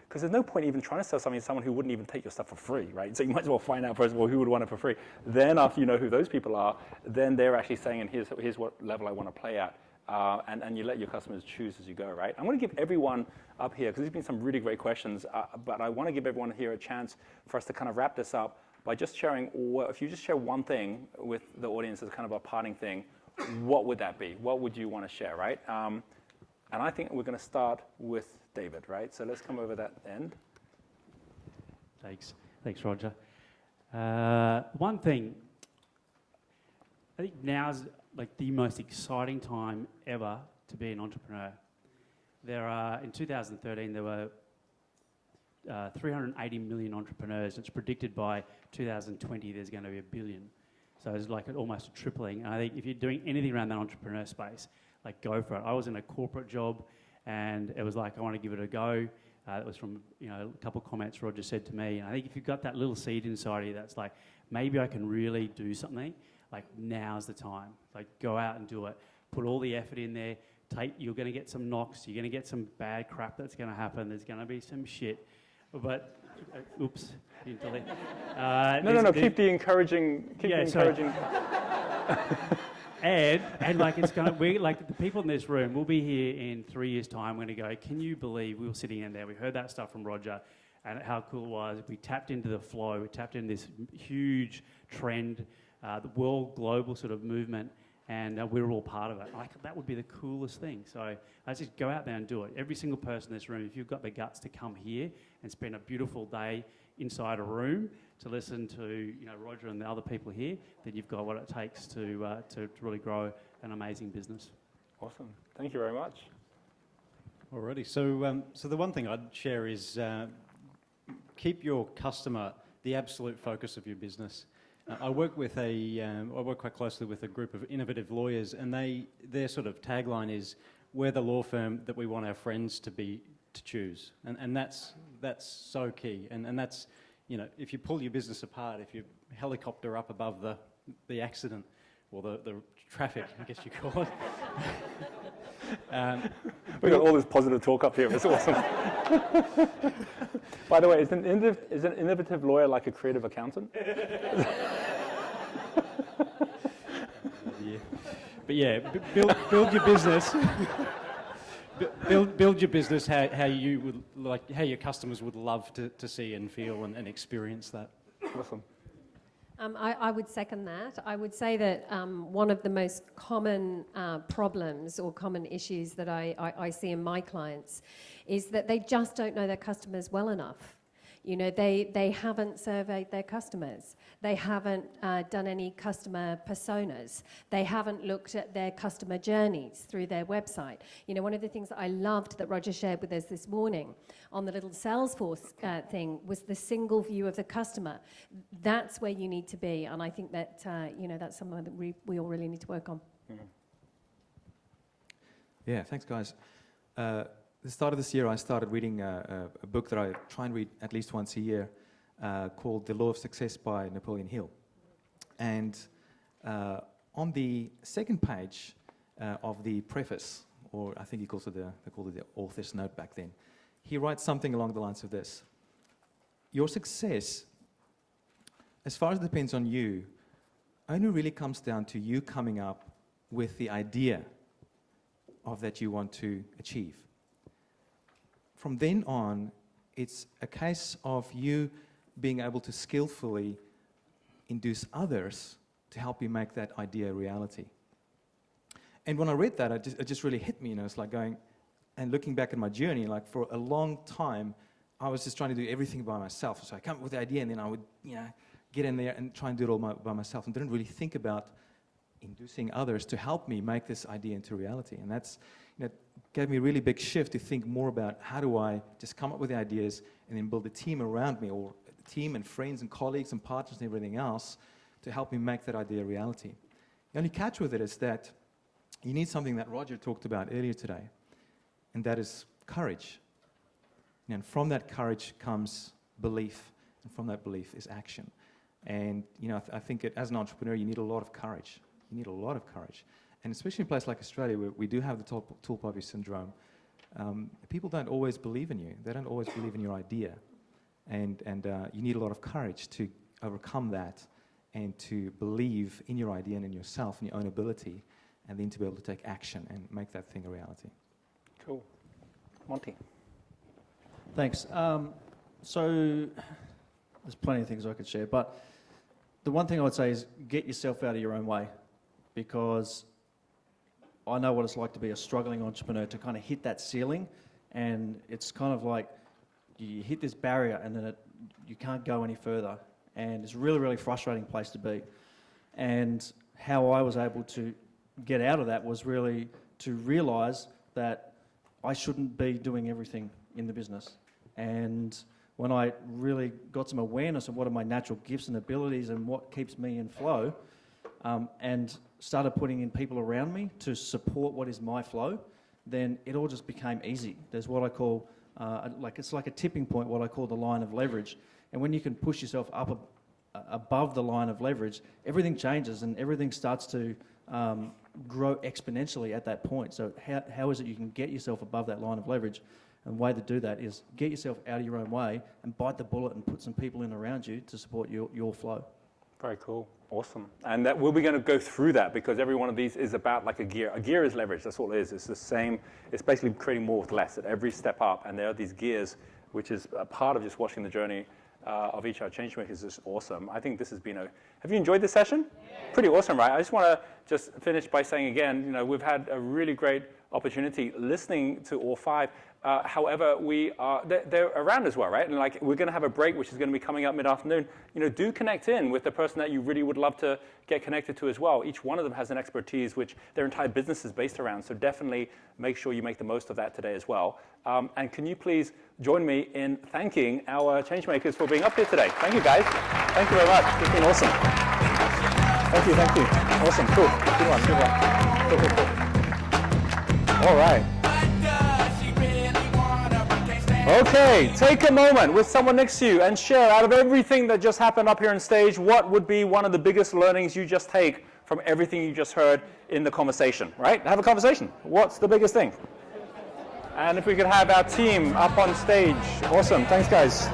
because there's no point even trying to sell something to someone who wouldn't even take your stuff for free, right? So you might as well find out first of all who would want it for free. Then after you know who those people are, then they're actually saying, and here's what level I want to play at. And you let your customers choose as you go, right? I want to give everyone up here, because there's been some really great questions, but I want to give everyone here a chance for us to kind of wrap this up by just sharing, if you just share one thing with the audience as kind of a parting thing, what would that be? What would you want to share, right? And I think we're going to start with David, right? So let's come over that end. Thanks, Roger. One thing, I think now's like the most exciting time ever to be an entrepreneur. In 2013, there were 380 million entrepreneurs. It's predicted by 2020 there's going to be 1 billion. So it's like almost a tripling. And I think if you're doing anything around that entrepreneur space, like go for it. I was in a corporate job, and it was like, I want to give it a go. It was from a couple of comments Roger said to me. And I think if you've got that little seed inside you that's like, maybe I can really do something, like now's the time. Like go out and do it. Put all the effort in there. You're going to get some knocks. You're going to get some bad crap that's going to happen. There's going to be some shit. But, oops. No. Keep the encouraging. And like it's going to, we like the people in this room, we'll be here in 3 years' time. We're going to go, can you believe we were sitting in there? We heard that stuff from Roger and how cool it was. We tapped into the flow. We tapped into this huge trend, the world global sort of movement. And we're all part of it. Like that would be the coolest thing. So I just go out there and do it. Every single person in this room, if you've got the guts to come here and spend a beautiful day inside a room to listen to Roger and the other people here, then you've got what it takes to really grow an amazing business. Awesome. Thank you very much. Alrighty. So the one thing I'd share is keep your customer the absolute focus of your business. I work quite closely with a group of innovative lawyers, and their sort of tagline is, "We're the law firm that we want our friends to choose," and that's so key. And that's, if you pull your business apart, if you helicopter up above the accident or the traffic, I guess you call it. We got all this positive talk up here. It's awesome. By the way, is an innovative lawyer like a creative accountant? But yeah, build your business. Build your business how you would like, how your customers would love to see and feel and experience that. Awesome. I would second that. I would say that one of the most common problems or common issues that I see in my clients is that they just don't know their customers well enough. They haven't surveyed their customers. They haven't done any customer personas. They haven't looked at their customer journeys through their website. One of the things that I loved that Roger shared with us this morning on the little Salesforce thing was the single view of the customer. That's where you need to be, and I think that that's something that we all really need to work on. Mm-hmm. Yeah, thanks, guys. At the start of this year, I started reading a book that I try and read at least once a year called The Law of Success by Napoleon Hill. And on the second page of the preface, or I think they called it the author's note back then, he writes something along the lines of this: your success, as far as it depends on you, only really comes down to you coming up with the idea of that you want to achieve. From then on, It's a case of you being able to skillfully induce others to help you make that idea a reality. And when I read that, it just really hit me, you know, it's like going, and looking back at my journey, like for a long time, I was just trying to do everything by myself. So I come up with the idea, and then I would, you know, get in there and try and do it all by myself, and didn't really think about inducing others to help me make this idea into reality. And that's, you know, gave me a really big shift to think more about how do I just come up with the ideas and then build a team around me, or a team and friends and colleagues and partners and everything else to help me make that idea a reality. The only catch with it is that you need something that Roger talked about earlier today, and that is courage. And from that courage comes belief, and from that belief is action. And you know, I think as an entrepreneur, you need a lot of courage. You need a lot of courage. And especially in a place like Australia, where we do have the tall poppy syndrome, people don't always believe in you. They don't always believe in your idea. And you need a lot of courage to overcome that and to believe in your idea and in yourself and your own ability, and then to be able to take action and make that thing a reality. Cool. Monty. Thanks. So there's plenty of things I could share, but the one thing I would say is get yourself out of your own way, because I know what it's like to be a struggling entrepreneur, to kind of hit that ceiling, and it's kind of like you hit this barrier and then you can't go any further, and it's a really, really frustrating place to be. And how I was able to get out of that was really to realise that I shouldn't be doing everything in the business. And when I really got some awareness of what are my natural gifts and abilities and what keeps me in flow, and started putting in people around me to support what is my flow, then it all just became easy. There's what I call, it's like a tipping point, what I call the line of leverage. And when you can push yourself up above the line of leverage, everything changes and everything starts to grow exponentially at that point. So how is it you can get yourself above that line of leverage? And the way to do that is get yourself out of your own way and bite the bullet and put some people in around you to support your flow. Very cool. Awesome. And that we'll be going to go through that, because every one of these is about like a gear. A gear is leverage. That's all it is. It's the same. It's basically creating more with less at every step up. And there are these gears, which is a part of just watching the journey of each of our Changemakers is awesome. I think this has been have you enjoyed this session? Yeah. Pretty awesome, right? I just want to just finish by saying again, you know, we've had a really great opportunity listening to all five. However, they're around as well, right? And like, we're going to have a break, which is going to be coming up mid-afternoon. You know, do connect in with the person that you really would love to get connected to as well. Each one of them has an expertise which their entire business is based around. So definitely make sure you make the most of that today as well. And can you please join me in thanking our Changemakers for being up here today? Thank you, guys. Thank you very much. It's been awesome. Thank you. Awesome. Cool. Good one. Cool. All right. Okay, take a moment with someone next to you and share, out of everything that just happened up here on stage, what would be one of the biggest learnings you just take from everything you just heard in the conversation, right? Have a conversation. What's the biggest thing? And if we could have our team up on stage. Awesome. Thanks, guys.